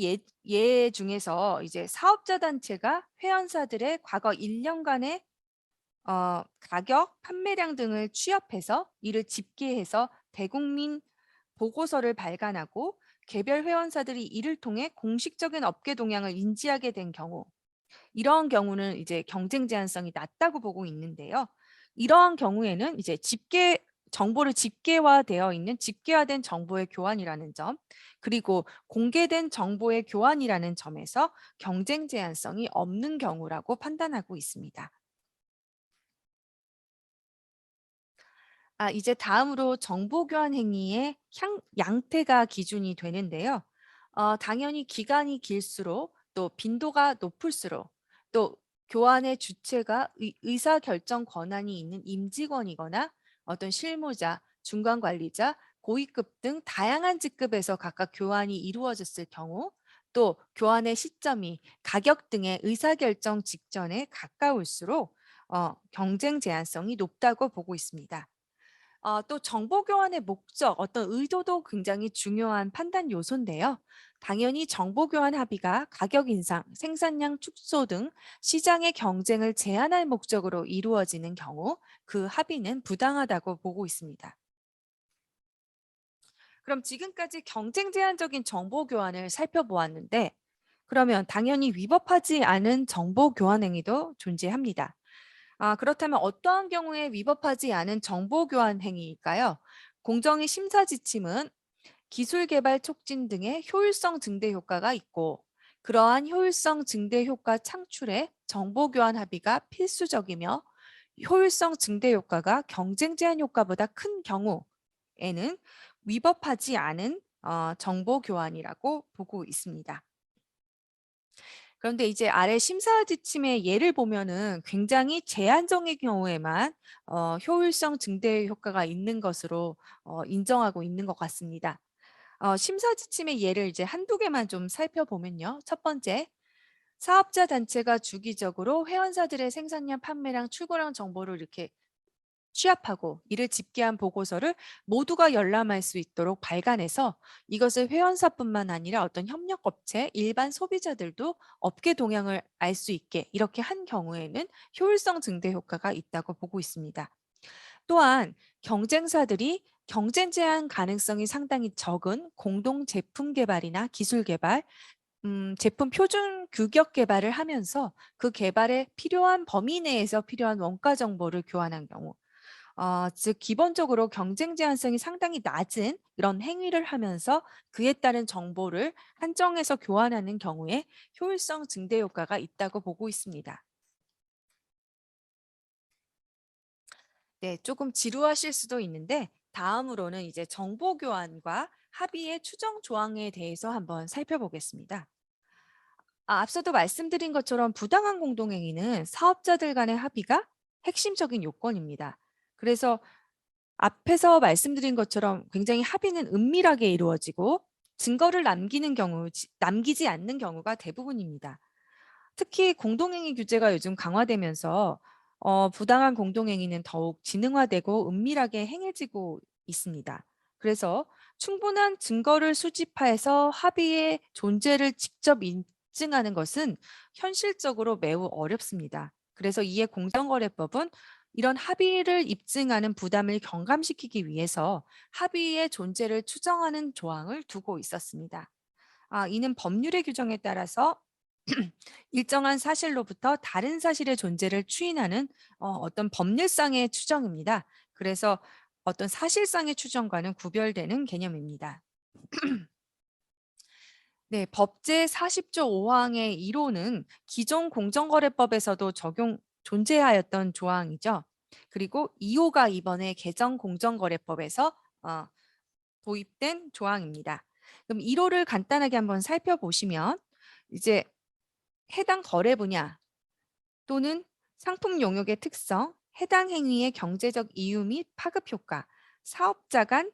예 중에서 이제 사업자 단체가 회원사들의 과거 1년간의 가격, 판매량 등을 취합해서 이를 집계해서 대국민 보고서를 발간하고 개별 회원사들이 이를 통해 공식적인 업계 동향을 인지하게 된 경우, 이러한 경우는 이제 경쟁 제한성이 낮다고 보고 있는데요. 이러한 경우에는 이제 정보를 집계화되어 있는 집계화된 정보의 교환이라는 점, 그리고 공개된 정보의 교환이라는 점에서 경쟁 제한성이 없는 경우라고 판단하고 있습니다. 이제 다음으로 정보 교환 행위의 양태가 기준이 되는데요. 당연히 기간이 길수록 또 빈도가 높을수록 또 교환의 주체가 의사 결정 권한이 있는 임직원이거나 어떤 실무자, 중간 관리자, 고위급 등 다양한 직급에서 각각 교환이 이루어졌을 경우 또 교환의 시점이 가격 등의 의사결정 직전에 가까울수록 경쟁 제한성이 높다고 보고 있습니다. 또 정보 교환의 목적, 어떤 의도도 굉장히 중요한 판단 요소인데요. 당연히 정보 교환 합의가 가격 인상, 생산량 축소 등 시장의 경쟁을 제한할 목적으로 이루어지는 경우 그 합의는 부당하다고 보고 있습니다. 그럼 지금까지 경쟁 제한적인 정보 교환을 살펴보았는데 그러면 당연히 위법하지 않은 정보 교환 행위도 존재합니다. 그렇다면 어떠한 경우에 위법하지 않은 정보 교환 행위일까요? 공정위 심사 지침은 기술 개발 촉진 등의 효율성 증대 효과가 있고 그러한 효율성 증대 효과 창출에 정보 교환 합의가 필수적이며 효율성 증대 효과가 경쟁 제한 효과보다 큰 경우에는 위법하지 않은 정보 교환이라고 보고 있습니다. 그런데 이제 아래 심사 지침의 예를 보면은 굉장히 제한적인 경우에만 효율성 증대 효과가 있는 것으로 인정하고 있는 것 같습니다. 심사 지침의 예를 이제 한두 개만 좀 살펴보면요. 첫 번째, 사업자 단체가 주기적으로 회원사들의 생산량, 판매량, 출고량 정보를 이렇게 취합하고 이를 집계한 보고서를 모두가 열람할 수 있도록 발간해서 이것을 회원사뿐만 아니라 어떤 협력업체, 일반 소비자들도 업계 동향을 알 수 있게 이렇게 한 경우에는 효율성 증대 효과가 있다고 보고 있습니다. 또한 경쟁사들이 경쟁 제한 가능성이 상당히 적은 공동 제품 개발이나 기술 개발, 제품 표준 규격 개발을 하면서 그 개발에 필요한 범위 내에서 필요한 원가 정보를 교환한 경우 즉 기본적으로 경쟁 제한성이 상당히 낮은 이런 행위를 하면서 그에 따른 정보를 한정해서 교환하는 경우에 효율성 증대 효과가 있다고 보고 있습니다. 네, 조금 지루하실 수도 있는데 다음으로는 이제 정보 교환과 합의의 추정 조항에 대해서 한번 살펴보겠습니다. 앞서도 말씀드린 것처럼 부당한 공동행위는 사업자들 간의 합의가 핵심적인 요건입니다. 그래서 앞에서 말씀드린 것처럼 굉장히 합의는 은밀하게 이루어지고 증거를 남기지 않는 경우가 대부분입니다. 특히 공동행위 규제가 요즘 강화되면서 부당한 공동행위는 더욱 지능화되고 은밀하게 행해지고 있습니다. 그래서 충분한 증거를 수집해서 합의의 존재를 직접 인증하는 것은 현실적으로 매우 어렵습니다. 그래서 이에 공정거래법은 이런 합의를 입증하는 부담을 경감시키기 위해서 합의의 존재를 추정하는 조항을 두고 있었습니다. 이는 법률의 규정에 따라서 일정한 사실로부터 다른 사실의 존재를 추인하는 어떤 법률상의 추정입니다. 그래서 어떤 사실상의 추정과는 구별되는 개념입니다. 네, 법제 40조 5항의 1호는 기존 공정거래법에서도 존재하였던 조항이죠. 그리고 2호가 이번에 개정 공정거래법에서 도입된 조항입니다. 그럼 1호를 간단하게 한번 살펴보시면 이제 해당 거래 분야 또는 상품 용역의 특성, 해당 행위의 경제적 이유 및 파급 효과, 사업자 간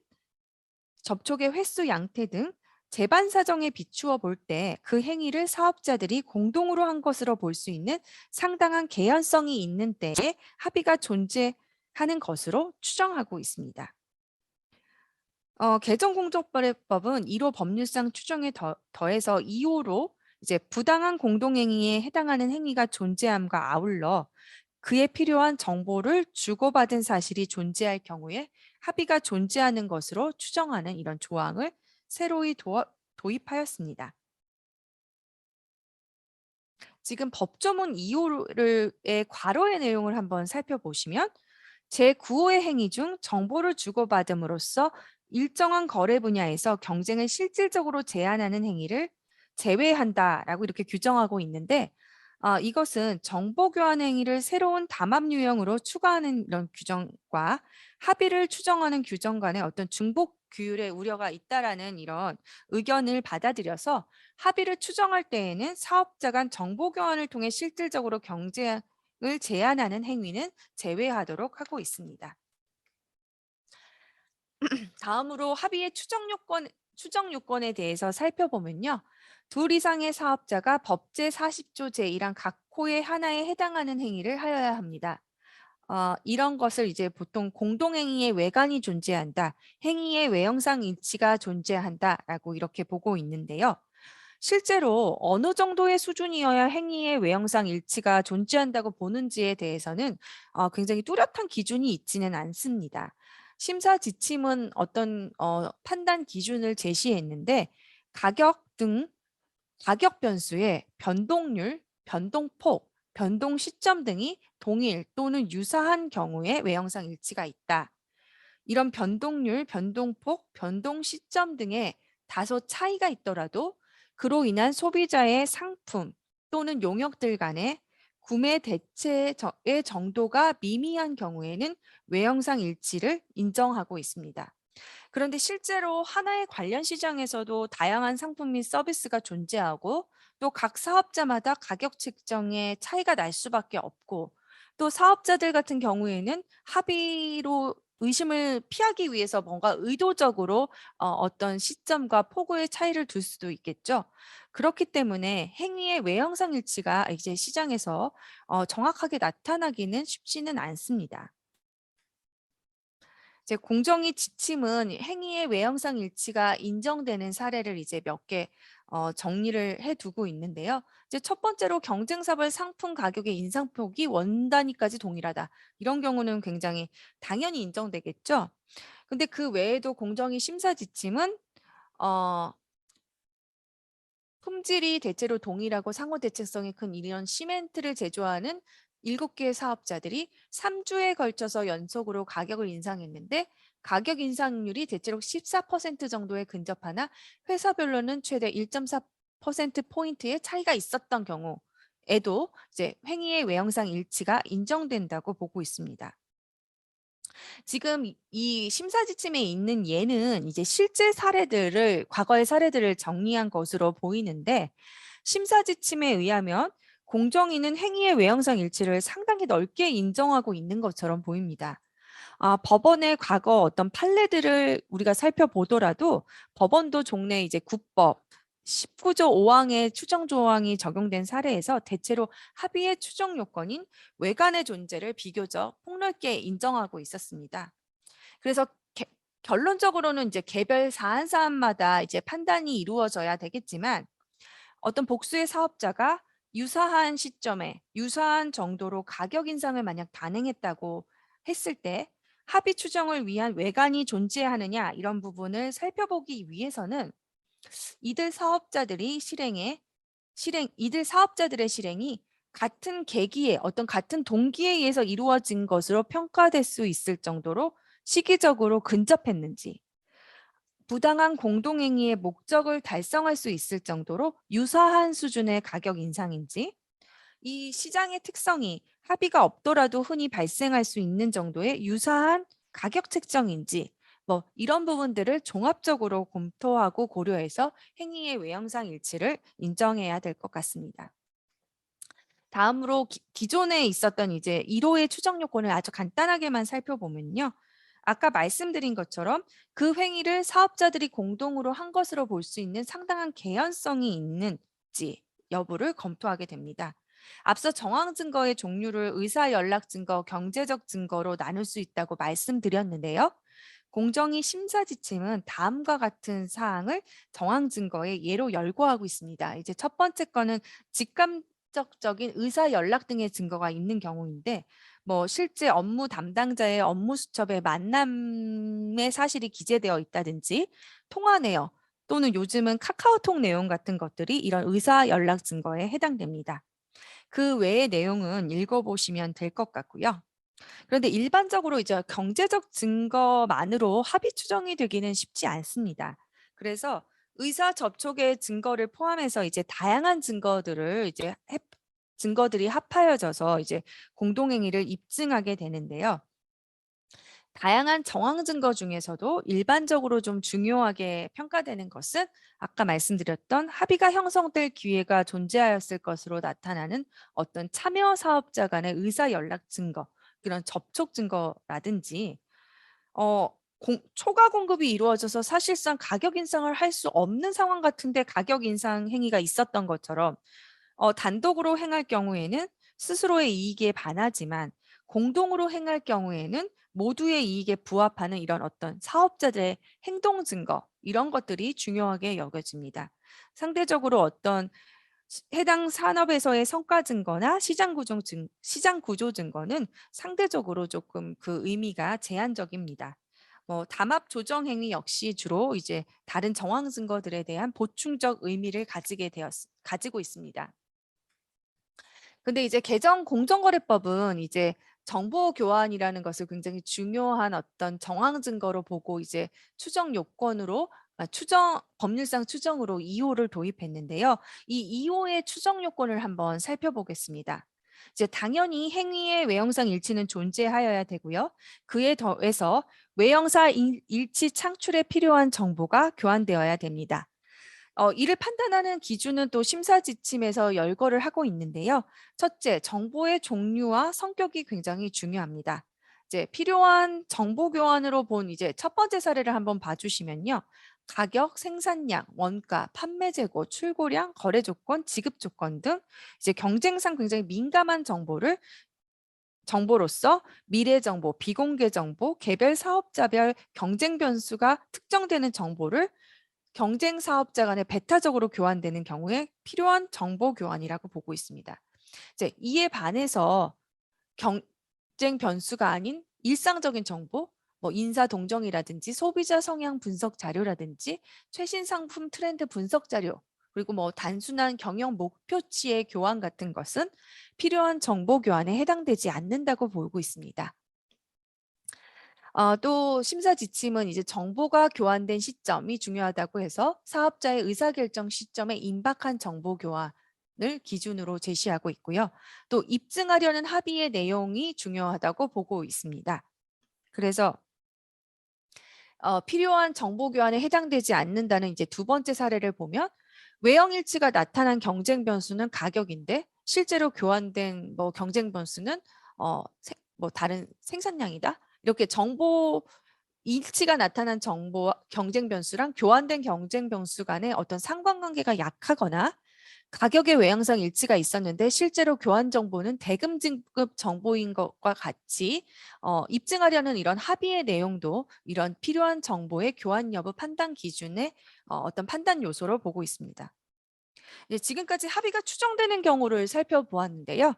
접촉의 횟수 양태 등 재반 사정에 비추어 볼 때 그 행위를 사업자들이 공동으로 한 것으로 볼 수 있는 상당한 개연성이 있는 때에 합의가 존재하는 것으로 추정하고 있습니다. 개정공정거래법은 1호 법률상 추정에 더해서 2호로 이제 부당한 공동행위에 해당하는 행위가 존재함과 아울러 그에 필요한 정보를 주고받은 사실이 존재할 경우에 합의가 존재하는 것으로 추정하는 이런 조항을 새로이 도입하였습니다. 지금 법조문 2호의 괄호의 내용을 한번 살펴보시면 제9호의 행위 중 정보를 주고받음으로써 일정한 거래 분야에서 경쟁을 실질적으로 제한하는 행위를 제외한다라고 이렇게 규정하고 있는데 이것은 정보 교환 행위를 새로운 담합 유형으로 추가하는 이런 규정과 합의를 추정하는 규정 간의 어떤 중복 규율의 우려가 있다라는 이런 의견을 받아들여서 합의를 추정할 때에는 사업자 간 정보 교환을 통해 실질적으로 경쟁을 제한하는 행위는 제외하도록 하고 있습니다. 다음으로 합의의 추정 요건에 대해서 살펴보면요. 둘 이상의 사업자가 법제 40조 제1항 각 호의 하나에 해당하는 행위를 하여야 합니다. 이런 것을 이제 보통 공동행위의 외관이 존재한다, 행위의 외형상 일치가 존재한다라고 이렇게 보고 있는데요. 실제로 어느 정도의 수준이어야 행위의 외형상 일치가 존재한다고 보는지에 대해서는 굉장히 뚜렷한 기준이 있지는 않습니다. 심사 지침은 어떤 판단 기준을 제시했는데 가격 등 가격 변수의 변동률, 변동폭, 변동 시점 등이 동일 또는 유사한 경우에 외형상 일치가 있다. 이런 변동률, 변동폭, 변동 시점 등의 다소 차이가 있더라도 그로 인한 소비자의 상품 또는 용역들 간의 구매 대체의 정도가 미미한 경우에는 외형상 일치를 인정하고 있습니다. 그런데 실제로 하나의 관련 시장에서도 다양한 상품 및 서비스가 존재하고 또 각 사업자마다 가격 책정에 차이가 날 수밖에 없고 또 사업자들 같은 경우에는 합의로 의심을 피하기 위해서 뭔가 의도적으로 어떤 시점과 폭우의 차이를 둘 수도 있겠죠. 그렇기 때문에 행위의 외형상 일치가 이제 시장에서 정확하게 나타나기는 쉽지는 않습니다. 이제 공정위 지침은 행위의 외형상 일치가 인정되는 사례를 이제 몇 개 정리를 해두고 있는데요. 이제 첫 번째로 경쟁사별 상품 가격의 인상폭이 원 단위까지 동일하다. 이런 경우는 굉장히 당연히 인정되겠죠. 근데 그 외에도 공정위 심사 지침은 어, 품질이 대체로 동일하고 상호 대체성이 큰 이런 시멘트를 제조하는 7개의 사업자들이 3주에 걸쳐서 연속으로 가격을 인상했는데 가격 인상률이 대체로 14% 정도에 근접하나 회사별로는 최대 1.4%포인트의 차이가 있었던 경우에도 이제 행위의 외형상 일치가 인정된다고 보고 있습니다. 지금 이 심사 지침에 있는 예는 이제 실제 사례들을 과거의 사례들을 정리한 것으로 보이는데 심사 지침에 의하면 공정위는 행위의 외형상 일치를 상당히 넓게 인정하고 있는 것처럼 보입니다. 법원의 과거 어떤 판례들을 우리가 살펴보더라도 법원도 종래 이제 국법 19조 5항의 추정 조항이 적용된 사례에서 대체로 합의의 추정 요건인 외관의 존재를 비교적 폭넓게 인정하고 있었습니다. 그래서 결론적으로는 이제 개별 사안 사안마다 이제 판단이 이루어져야 되겠지만 어떤 복수의 사업자가 유사한 시점에 유사한 정도로 가격 인상을 만약 단행했다고 했을 때 합의 추정을 위한 외관이 존재하느냐 이런 부분을 살펴보기 위해서는 이들 사업자들의 실행이 같은 계기에 어떤 같은 동기에 의해서 이루어진 것으로 평가될 수 있을 정도로 시기적으로 근접했는지, 부당한 공동행위의 목적을 달성할 수 있을 정도로 유사한 수준의 가격 인상인지, 이 시장의 특성이 합의가 없더라도 흔히 발생할 수 있는 정도의 유사한 가격 책정인지 뭐 이런 부분들을 종합적으로 검토하고 고려해서 행위의 외형상 일치를 인정해야 될 것 같습니다. 다음으로 기존에 있었던 이제 1호의 추정 요건을 아주 간단하게만 살펴보면요. 아까 말씀드린 것처럼 그 행위를 사업자들이 공동으로 한 것으로 볼 수 있는 상당한 개연성이 있는지 여부를 검토하게 됩니다. 앞서 정황 증거의 종류를 의사 연락 증거, 경제적 증거로 나눌 수 있다고 말씀드렸는데요. 공정위 심사 지침은 다음과 같은 사항을 정황 증거의 예로 열거하고 있습니다. 이제 첫 번째 거는 직감적인 의사 연락 등의 증거가 있는 경우인데 뭐 실제 업무 담당자의 업무 수첩에 만남의 사실이 기재되어 있다든지 통화 내역 또는 요즘은 카카오톡 내용 같은 것들이 이런 의사 연락 증거에 해당됩니다. 그 외의 내용은 읽어보시면 될 것 같고요. 그런데 일반적으로 이제 경제적 증거만으로 합의 추정이 되기는 쉽지 않습니다. 그래서 의사 접촉의 증거를 포함해서 이제 다양한 증거들이 합하여져서 이제 공동행위를 입증하게 되는데요. 다양한 정황 증거 중에서도 일반적으로 좀 중요하게 평가되는 것은 아까 말씀드렸던 합의가 형성될 기회가 존재하였을 것으로 나타나는 어떤 참여 사업자 간의 의사 연락 증거, 그런 접촉 증거라든지 초과 공급이 이루어져서 사실상 가격 인상을 할 수 없는 상황 같은데 가격 인상 행위가 있었던 것처럼 단독으로 행할 경우에는 스스로의 이익에 반하지만 공동으로 행할 경우에는 모두의 이익에 부합하는 이런 어떤 사업자들의 행동 증거 이런 것들이 중요하게 여겨집니다. 상대적으로 어떤 해당 산업에서의 성과 증거나 시장 구조 증거는 상대적으로 조금 그 의미가 제한적입니다. 뭐 담합 조정 행위 역시 주로 이제 다른 정황 증거들에 대한 보충적 의미를 가지고 있습니다. 근데 이제 개정 공정거래법은 이제 정보 교환이라는 것을 굉장히 중요한 어떤 정황 증거로 보고 이제 추정 요건으로 법률상 추정으로 2호를 도입했는데요. 이 2호의 추정 요건을 한번 살펴보겠습니다. 이제 당연히 행위의 외형상 일치는 존재하여야 되고요. 그에 더해서 외형사 일치 창출에 필요한 정보가 교환되어야 됩니다. 이를 판단하는 기준은 또 심사 지침에서 열거를 하고 있는데요. 첫째, 정보의 종류와 성격이 굉장히 중요합니다. 이제 필요한 정보 교환으로 본 이제 첫 번째 사례를 한번 봐주시면요. 가격, 생산량, 원가, 판매 재고, 출고량, 거래 조건, 지급 조건 등 이제 경쟁상 굉장히 민감한 정보로서 미래 정보, 비공개 정보, 개별 사업자별 경쟁 변수가 특정되는 정보를 경쟁 사업자 간에 배타적으로 교환되는 경우에 필요한 정보 교환이라고 보고 있습니다. 이제 이에 반해서 경쟁 변수가 아닌 일상적인 정보, 뭐 인사 동정이라든지 소비자 성향 분석 자료라든지 최신 상품 트렌드 분석 자료, 그리고 뭐 단순한 경영 목표치의 교환 같은 것은 필요한 정보 교환에 해당되지 않는다고 보고 있습니다. 또 심사 지침은 이제 정보가 교환된 시점이 중요하다고 해서 사업자의 의사결정 시점에 임박한 정보 교환을 기준으로 제시하고 있고요. 또 입증하려는 합의의 내용이 중요하다고 보고 있습니다. 그래서 필요한 정보 교환에 해당되지 않는다는 이제 두 번째 사례를 보면 외형일치가 나타난 경쟁 변수는 가격인데 실제로 교환된 뭐 경쟁 변수는 뭐 다른 생산량이다. 이렇게 정보 일치가 나타난 정보 경쟁 변수랑 교환된 경쟁 변수 간의 어떤 상관관계가 약하거나 가격의 외향상 일치가 있었는데 실제로 교환 정보는 대금 진급 정보인 것과 같이 입증하려는 이런 합의의 내용도 이런 필요한 정보의 교환 여부 판단 기준의 어떤 판단 요소로 보고 있습니다. 지금까지 합의가 추정되는 경우를 살펴보았는데요.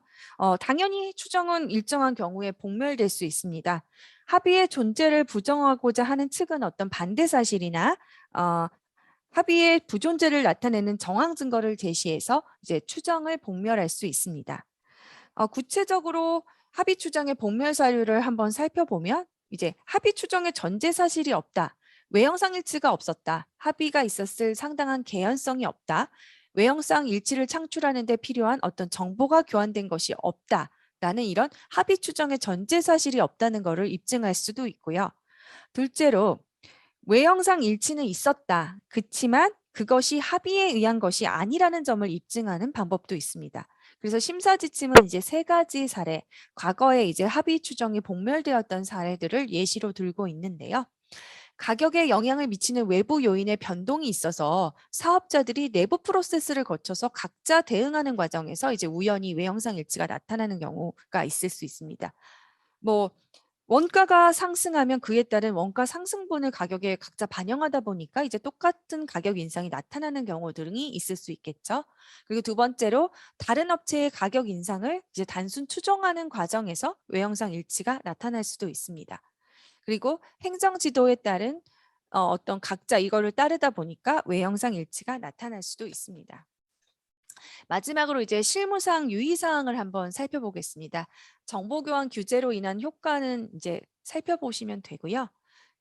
당연히 추정은 일정한 경우에 복멸될 수 있습니다. 합의의 존재를 부정하고자 하는 측은 어떤 반대 사실이나 합의의 부존재를 나타내는 정황 증거를 제시해서 이제 추정을 복멸할 수 있습니다. 구체적으로 합의 추정의 복멸 사유를 한번 살펴보면 이제 합의 추정의 전제 사실이 없다. 외형상 일치가 없었다. 합의가 있었을 상당한 개연성이 없다. 외형상 일치를 창출하는 데 필요한 어떤 정보가 교환된 것이 없다. 라는 이런 합의 추정의 전제 사실이 없다는 것을 입증할 수도 있고요. 둘째로 외형상 일치는 있었다. 그치만 그것이 합의에 의한 것이 아니라는 점을 입증하는 방법도 있습니다. 그래서 심사 지침은 이제 3가지 사례, 과거에 이제 합의 추정이 복멸되었던 사례들을 예시로 들고 있는데요. 가격에 영향을 미치는 외부 요인의 변동이 있어서 사업자들이 내부 프로세스를 거쳐서 각자 대응하는 과정에서 이제 우연히 외형상 일치가 나타나는 경우가 있을 수 있습니다. 뭐 원가가 상승하면 그에 따른 원가 상승분을 가격에 각자 반영하다 보니까 이제 똑같은 가격 인상이 나타나는 경우들이 있을 수 있겠죠. 그리고 두 번째로 다른 업체의 가격 인상을 이제 단순 추정하는 과정에서 외형상 일치가 나타날 수도 있습니다. 그리고 행정 지도에 따른 어떤 각자 이거를 따르다 보니까 외형상 일치가 나타날 수도 있습니다. 마지막으로 이제 실무상 유의사항을 한번 살펴보겠습니다. 정보교환 규제로 인한 효과는 이제 살펴보시면 되고요.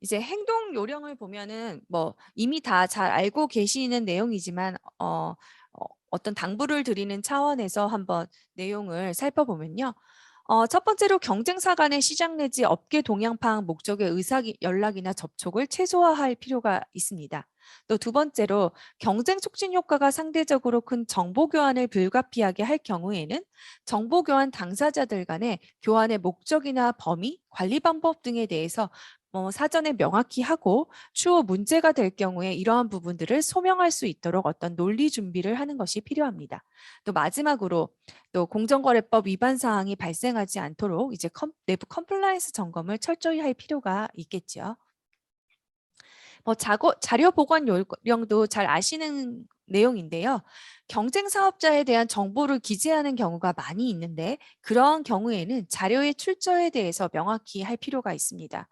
이제 행동 요령을 보면은 뭐 이미 다 잘 알고 계시는 내용이지만 어떤 당부를 드리는 차원에서 한번 내용을 살펴보면요. 첫 번째로 경쟁사 간의 시장 내지 업계 동향 파악 목적의 연락이나 접촉을 최소화할 필요가 있습니다. 또 두 번째로 경쟁 촉진 효과가 상대적으로 큰 정보 교환을 불가피하게 할 경우에는 정보 교환 당사자들 간의 교환의 목적이나 범위, 관리 방법 등에 대해서 사전에 명확히 하고 추후 문제가 될 경우에 이러한 부분들을 소명할 수 있도록 어떤 논리 준비를 하는 것이 필요합니다. 또 마지막으로 또 공정거래법 위반 사항이 발생하지 않도록 이제 내부 컴플라이언스 점검을 철저히 할 필요가 있겠죠. 자료 보관 요령도 잘 아시는 내용인데요. 경쟁 사업자에 대한 정보를 기재하는 경우가 많이 있는데 그런 경우에는 자료의 출처에 대해서 명확히 할 필요가 있습니다.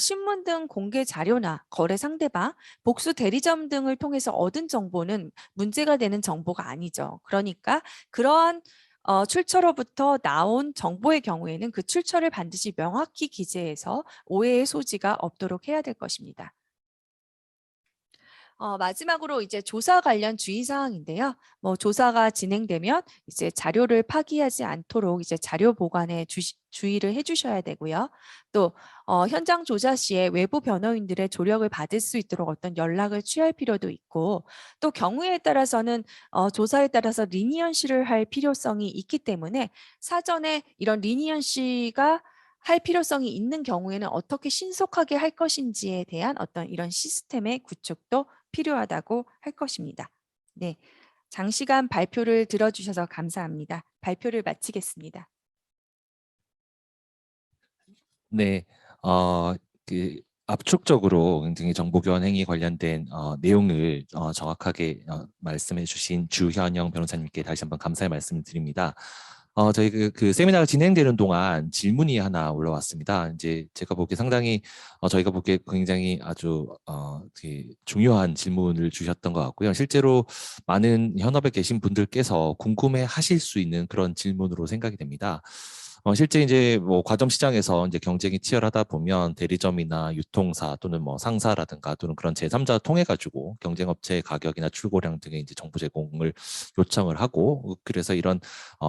신문 등 공개 자료나 거래 상대방, 복수 대리점 등을 통해서 얻은 정보는 문제가 되는 정보가 아니죠. 그러니까 그러한 출처로부터 나온 정보의 경우에는 그 출처를 반드시 명확히 기재해서 오해의 소지가 없도록 해야 될 것입니다. 마지막으로 이제 조사 관련 주의사항인데요. 조사가 진행되면 이제 자료를 파기하지 않도록 이제 자료 보관에 주의를 해주셔야 되고요. 또 현장 조사 시에 외부 변호인들의 조력을 받을 수 있도록 어떤 연락을 취할 필요도 있고 또 경우에 따라서는 조사에 따라서 리니언시를 할 필요성이 있기 때문에 사전에 이런 리니언시가 할 필요성이 있는 경우에는 어떻게 신속하게 할 것인지에 대한 어떤 이런 시스템의 구축도 필요하다고 할 것입니다. 네, 장시간 발표를 들어주셔서 감사합니다. 발표를 마치겠습니다. 네, 압축적으로 굉장히 정보교환 행위 관련된 내용을 정확하게 말씀해 주신 주현영 변호사님께 다시 한번 감사의 말씀을 드립니다. 저희 그 세미나가 진행되는 동안 질문이 하나 올라왔습니다. 이제 제가 보기에 상당히 저희가 보기에 굉장히 아주 중요한 질문을 주셨던 것 같고요. 실제로 많은 현업에 계신 분들께서 궁금해 하실 수 있는 그런 질문으로 생각이 됩니다. 실제 이제 뭐 과점 시장에서 이제 경쟁이 치열하다 보면 대리점이나 유통사 또는 뭐 상사라든가 또는 그런 제3자 통해 가지고 경쟁업체의 가격이나 출고량 등의 이제 정보 제공을 요청을 하고 그래서 이런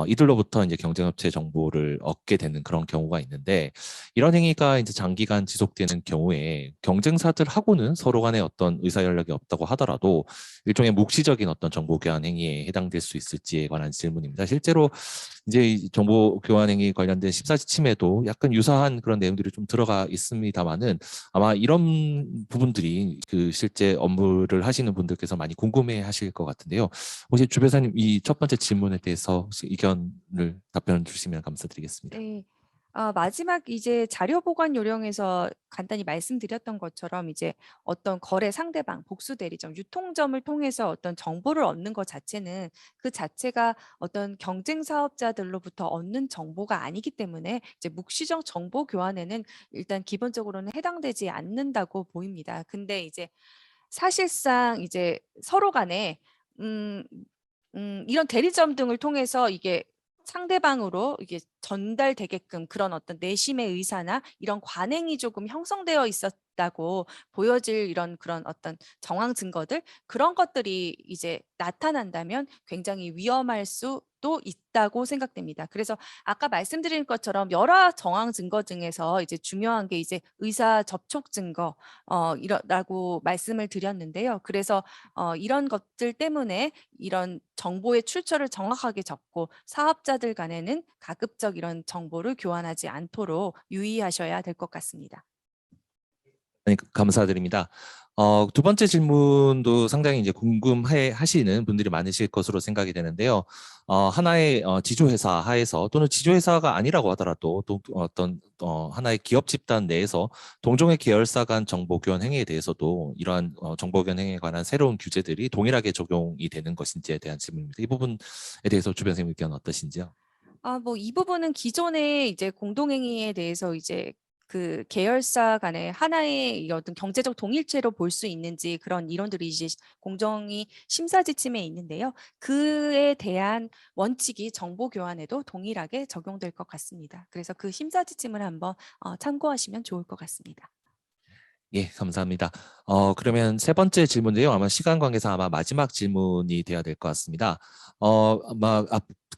이들로부터 이제 경쟁업체 정보를 얻게 되는 그런 경우가 있는데 이런 행위가 이제 장기간 지속되는 경우에 경쟁사들하고는 서로 간에 어떤 의사 연락이 없다고 하더라도 일종의 묵시적인 어떤 정보 교환 행위에 해당될 수 있을지에 관한 질문입니다. 실제로 이제 이 정보 교환 행위 관련된 심사지침에도 약간 유사한 그런 내용들이 좀 들어가 있습니다만은 아마 이런 부분들이 그 실제 업무를 하시는 분들께서 많이 궁금해하실 것 같은데요. 혹시 주 변호사님 이 첫 번째 질문에 대해서 혹시 의견을 답변 주시면 감사드리겠습니다. 네. 마지막 이제 자료 보관 요령에서 간단히 말씀드렸던 것처럼 이제 어떤 거래 상대방, 복수 대리점, 유통점을 통해서 어떤 정보를 얻는 것 자체는 그 자체가 어떤 경쟁 사업자들로부터 얻는 정보가 아니기 때문에 이제 묵시적 정보 교환에는 일단 기본적으로는 해당되지 않는다고 보입니다. 근데 이제 사실상 이제 서로 간에 음 이런 대리점 등을 통해서 이게 상대방으로 이게 전달되게끔 그런 어떤 내심의 의사나 이런 관행이 조금 형성되어 있었다고 보여질 이런 그런 어떤 정황 증거들 그런 것들이 이제 나타난다면 굉장히 위험할 수도 있다고 생각됩니다. 그래서 아까 말씀드린 것처럼 여러 정황 증거 중에서 이제 중요한 게 이제 의사 접촉 증거 이러라고 말씀을 드렸는데요. 그래서 이런 것들 때문에 이런 정보의 출처를 정확하게 적고 사업자들 간에는 가급적 이런 정보를 교환하지 않도록 유의하셔야 될 것 같습니다. 네, 감사드립니다. 두 번째 질문도 상당히 이제 궁금해 하시는 분들이 많으실 것으로 생각이 되는데요. 하나의 지주회사 하에서 또는 지주회사가 아니라고 하더라도 또 어떤 하나의 기업 집단 내에서 동종의 계열사 간 정보 교환 행위에 대해서도 이러한 정보 교환 행위에 관한 새로운 규제들이 동일하게 적용이 되는 것인지에 대한 질문입니다. 이 부분에 대해서 주 변호사님 의견 어떠신지요? 뭐 이 부분은 기존의 이제 공동행위에 대해서 이제 그 계열사 간의 하나의 이 어떤 경제적 동일체로 볼 수 있는지 그런 이론들이 이제 공정위 심사 지침에 있는데요. 그에 대한 원칙이 정보 교환에도 동일하게 적용될 것 같습니다. 그래서 그 심사 지침을 한번 참고하시면 좋을 것 같습니다. 예, 감사합니다. 그러면 세 번째 질문인데요. 아마 시간 관계상 아마 마지막 질문이 돼야 될 것 같습니다. 아마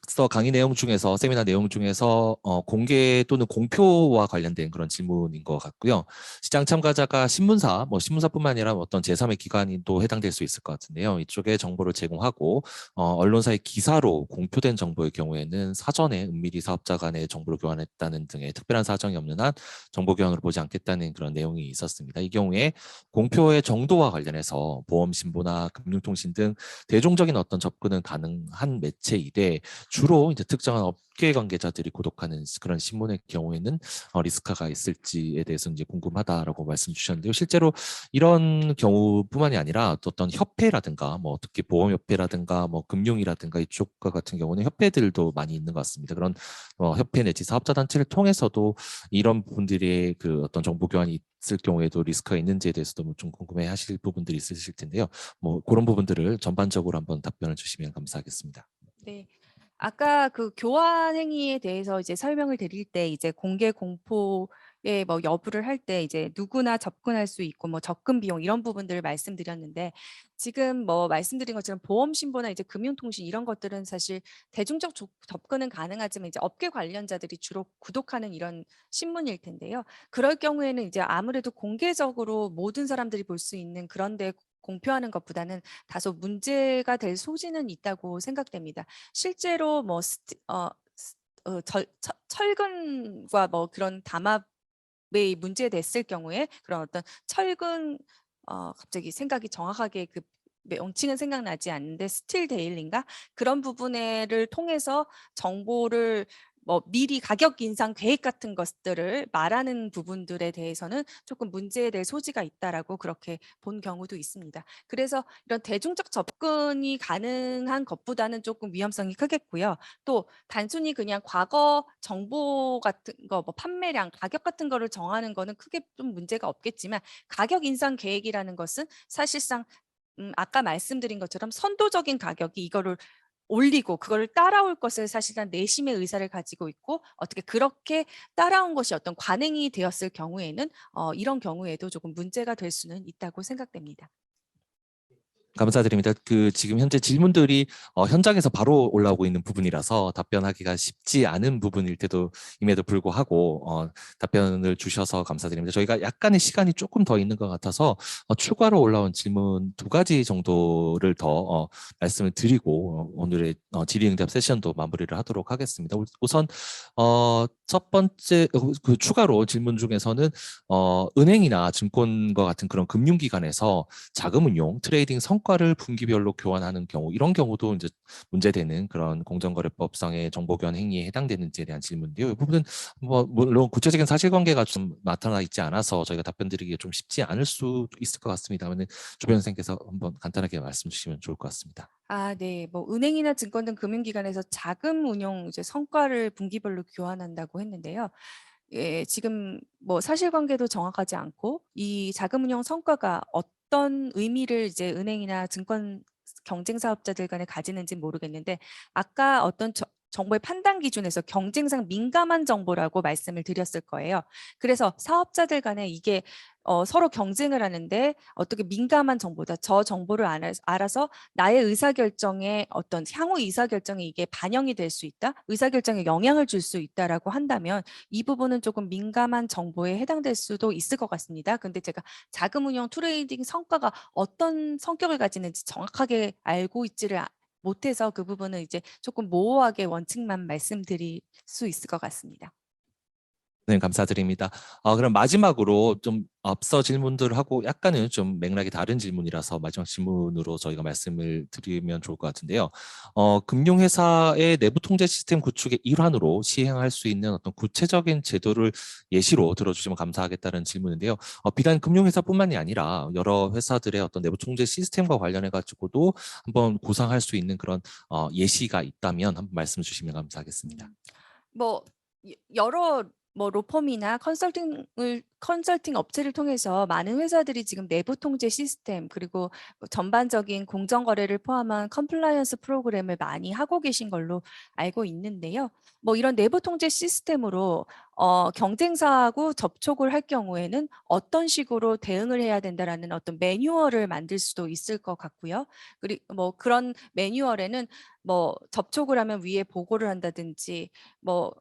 앞서 강의 내용 중에서, 세미나 내용 중에서 공개 또는 공표와 관련된 그런 질문인 것 같고요. 시장 참가자가 신문사, 뭐 신문사뿐만 아니라 어떤 제3의 기관이 또 해당될 수 있을 것 같은데요. 이쪽에 정보를 제공하고 언론사의 기사로 공표된 정보의 경우에는 사전에 은밀히 사업자 간의 정보를 교환했다는 등의 특별한 사정이 없는 한 정보 교환으로 보지 않겠다는 그런 내용이 있었습니다. 이 경우에 공표의 정도와 관련해서 보험 신고나 금융통신 등 대중적인 어떤 접근은 가능한 매체이되 주로 이제 특정한 업계 관계자들이 구독하는 그런 신문의 경우에는 리스크가 있을지에 대해서 이제 궁금하다라고 말씀 주셨는데요. 실제로 이런 경우뿐만이 아니라 어떤 협회라든가 뭐 특히 보험협회라든가 뭐 금융이라든가 이쪽과 같은 경우는 협회들도 많이 있는 것 같습니다. 그런 협회 내지 사업자 단체를 통해서도 이런 부분들의 그 어떤 정보 교환이 있을 경우에도 리스크가 있는지에 대해서도 뭐좀 궁금해 하실 부분들이 있으실 텐데요. 뭐 그런 부분들을 전반적으로 한번 답변을 주시면 감사하겠습니다. 네. 아까 그 교환 행위에 대해서 이제 설명을 드릴 때 이제 공개 공포의 뭐 여부를 할 때 이제 누구나 접근할 수 있고 뭐 접근 비용 이런 부분들을 말씀드렸는데 지금 뭐 말씀드린 것처럼 보험 신고나 이제 금융통신 이런 것들은 사실 대중적 접근은 가능하지만 이제 업계 관련자들이 주로 구독하는 이런 신문일 텐데요. 그럴 경우에는 이제 아무래도 공개적으로 모든 사람들이 볼 수 있는 그런 데 공표하는 것보다는 다소 문제가 될 소지는 있다고 생각됩니다. 실제로 뭐 철근과 뭐 그런 담합이 문제됐을 경우에 그런 어떤 철근 갑자기 생각이 정확하게 그 명칭은 생각나지 않는데 스틸 데일인가 그런 부분을 통해서 정보를 뭐 미리 가격 인상 계획 같은 것들을 말하는 부분들에 대해서는 조금 문제될 소지가 있다라고 그렇게 본 경우도 있습니다. 그래서 이런 대중적 접근이 가능한 것보다는 조금 위험성이 크겠고요. 또 단순히 그냥 과거 정보 같은 거 뭐 판매량, 가격 같은 거를 정하는 거는 크게 좀 문제가 없겠지만 가격 인상 계획이라는 것은 사실상 아까 말씀드린 것처럼 선도적인 가격이 이거를 올리고 그거를 따라올 것을 사실은 내심의 의사를 가지고 있고 어떻게 그렇게 따라온 것이 어떤 관행이 되었을 경우에는 이런 경우에도 조금 문제가 될 수는 있다고 생각됩니다. 감사드립니다. 지금 현재 질문들이 현장에서 바로 올라오고 있는 부분이라서 답변하기가 쉽지 않은 부분일 때도 임에도 불구하고 답변을 주셔서 감사드립니다. 저희가 약간의 시간이 조금 더 있는 것 같아서 추가로 올라온 질문 2가지 정도를 더 말씀을 드리고 오늘의 질의응답 세션도 마무리를 하도록 하겠습니다. 우선 첫 번째 추가로 질문 중에서는 은행이나 증권과 같은 그런 금융기관에서 자금운용, 트레이딩 성과를 분기별로 교환하는 경우, 이런 경우도 이제 문제되는 그런 공정거래법상의 정보교환 행위에 해당되는지에 대한 질문인데요. 이 부분은 물론 구체적인 사실관계가 좀 나타나 있지 않아서 저희가 답변드리기가 좀 쉽지 않을 수 있을 것 같습니다만 주변 선생님께서 한번 간단하게 말씀 주시면 좋을 것 같습니다. 네. 뭐 은행이나 증권 등 금융기관에서 자금 운용 이제 성과를 분기별로 교환한다고 했는데요. 예, 지금 뭐 사실관계도 정확하지 않고 이 자금 운용 성과가 어떤 의미를 이제 은행이나 증권 경쟁 사업자들 간에 가지는지 모르겠는데 아까 어떤 정보의 판단 기준에서 경쟁상 민감한 정보라고 말씀을 드렸을 거예요. 그래서 사업자들 간에 이게 서로 경쟁을 하는데 어떻게 민감한 정보다 저 정보를 알아서 나의 의사결정에 어떤 향후 의사결정에 이게 반영이 될 수 있다, 의사결정에 영향을 줄 수 있다라고 한다면 이 부분은 조금 민감한 정보에 해당될 수도 있을 것 같습니다. 근데 제가 자금 운용 트레이딩 성과가 어떤 성격을 가지는지 정확하게 알고 있지를 못해서 그 부분은 이제 조금 모호하게 원칙만 말씀드릴 수 있을 것 같습니다. 네, 감사드립니다. 그럼 마지막으로 좀 앞서 질문들하고 약간은 좀 맥락이 다른 질문이라서 마지막 질문으로 저희가 말씀을 드리면 좋을 것 같은데요. 금융회사의 내부 통제 시스템 구축의 일환으로 시행할 수 있는 어떤 구체적인 제도를 예시로 들어주시면 감사하겠다는 질문인데요. 비단 금융회사뿐만이 아니라 여러 회사들의 어떤 내부 통제 시스템과 관련해 가지고도 한번 구상할 수 있는 그런 예시가 있다면 한번 말씀 주시면 감사하겠습니다. 뭐 여러 로펌이나 컨설팅 업체를 통해서 많은 회사들이 지금 내부 통제 시스템 그리고 전반적인 공정 거래를 포함한 컴플라이언스 프로그램을 많이 하고 계신 걸로 알고 있는데요. 뭐 이런 내부 통제 시스템으로 경쟁사하고 접촉을 할 경우에는 어떤 식으로 대응을 해야 된다라는 어떤 매뉴얼을 만들 수도 있을 것 같고요. 그리고 뭐 그런 매뉴얼에는 뭐 접촉을 하면 위에 보고를 한다든지 뭐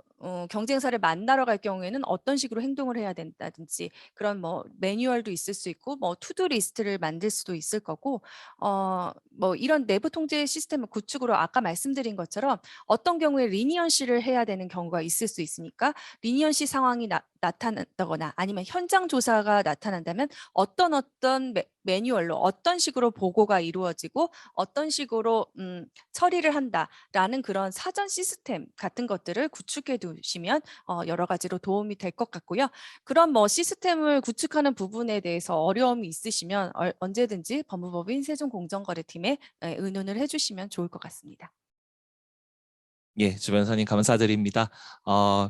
경쟁사를 만나러 갈 경우에는 어떤 식으로 행동을 해야 된다든지 그런 뭐 매뉴얼도 있을 수 있고 뭐 투두 리스트를 만들 수도 있을 거고 뭐 이런 내부 통제 시스템을 구축으로 아까 말씀드린 것처럼 어떤 경우에 리니언시를 해야 되는 경우가 있을 수 있으니까 리니언시 상황이 나타난다거나 아니면 현장 조사가 나타난다면 어떤 매뉴얼로 어떤 식으로 보고가 이루어지고 어떤 식으로 처리를 한다라는 그런 사전 시스템 같은 것들을 구축해 두시면 여러 가지로 도움이 될 것 같고요. 그런 뭐 시스템을 구축하는 부분에 대해서 어려움이 있으시면 언제든지 법무법인 세종공정거래팀에 의논을 해주시면 좋을 것 같습니다. 예, 주변사님 감사드립니다.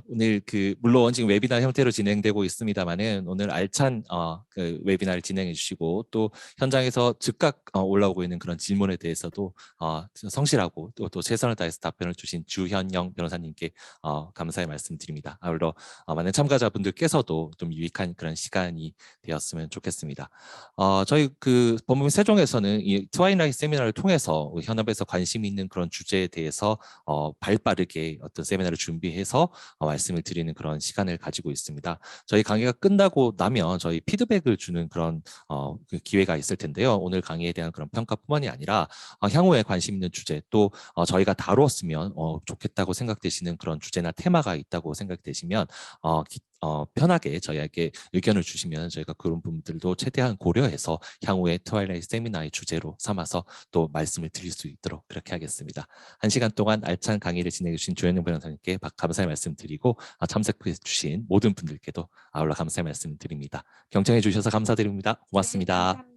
오늘 물론 지금 웨비나 형태로 진행되고 있습니다만은 오늘 알찬 그 웨비나를 진행해 주시고 또 현장에서 즉각 올라오고 있는 그런 질문에 대해서도 성실하고 또 최선을 다해서 답변을 주신 주현영 변호사님께 감사의 말씀드립니다. 아울러 많은 참가자분들께서도 좀 유익한 그런 시간이 되었으면 좋겠습니다. 저희 법무부 세종에서는 이 트와일라이트 세미나를 통해서 현업에서 관심 있는 그런 주제에 대해서 빠르게 어떤 세미나를 준비해서 말씀을 드리는 그런 시간을 가지고 있습니다. 저희 강의가 끝나고 나면 저희 피드백을 주는 그런 기회가 있을 텐데요. 오늘 강의에 대한 그런 평가뿐만이 아니라 향후에 관심 있는 주제 또 저희가 다루었으면 좋겠다고 생각되시는 그런 주제나 테마가 있다고 생각되시면 편하게 저희에게 의견을 주시면 저희가 그런 부분들도 최대한 고려해서 향후에 트와일라이트 세미나의 주제로 삼아서 또 말씀을 드릴 수 있도록 그렇게 하겠습니다. 1시간 동안 알찬 강의를 진행해 주신 주현영 변호사님께 감사의 말씀 드리고 참석해 주신 모든 분들께도 아울러 감사의 말씀 드립니다. 경청해 주셔서 감사드립니다. 고맙습니다. 감사합니다.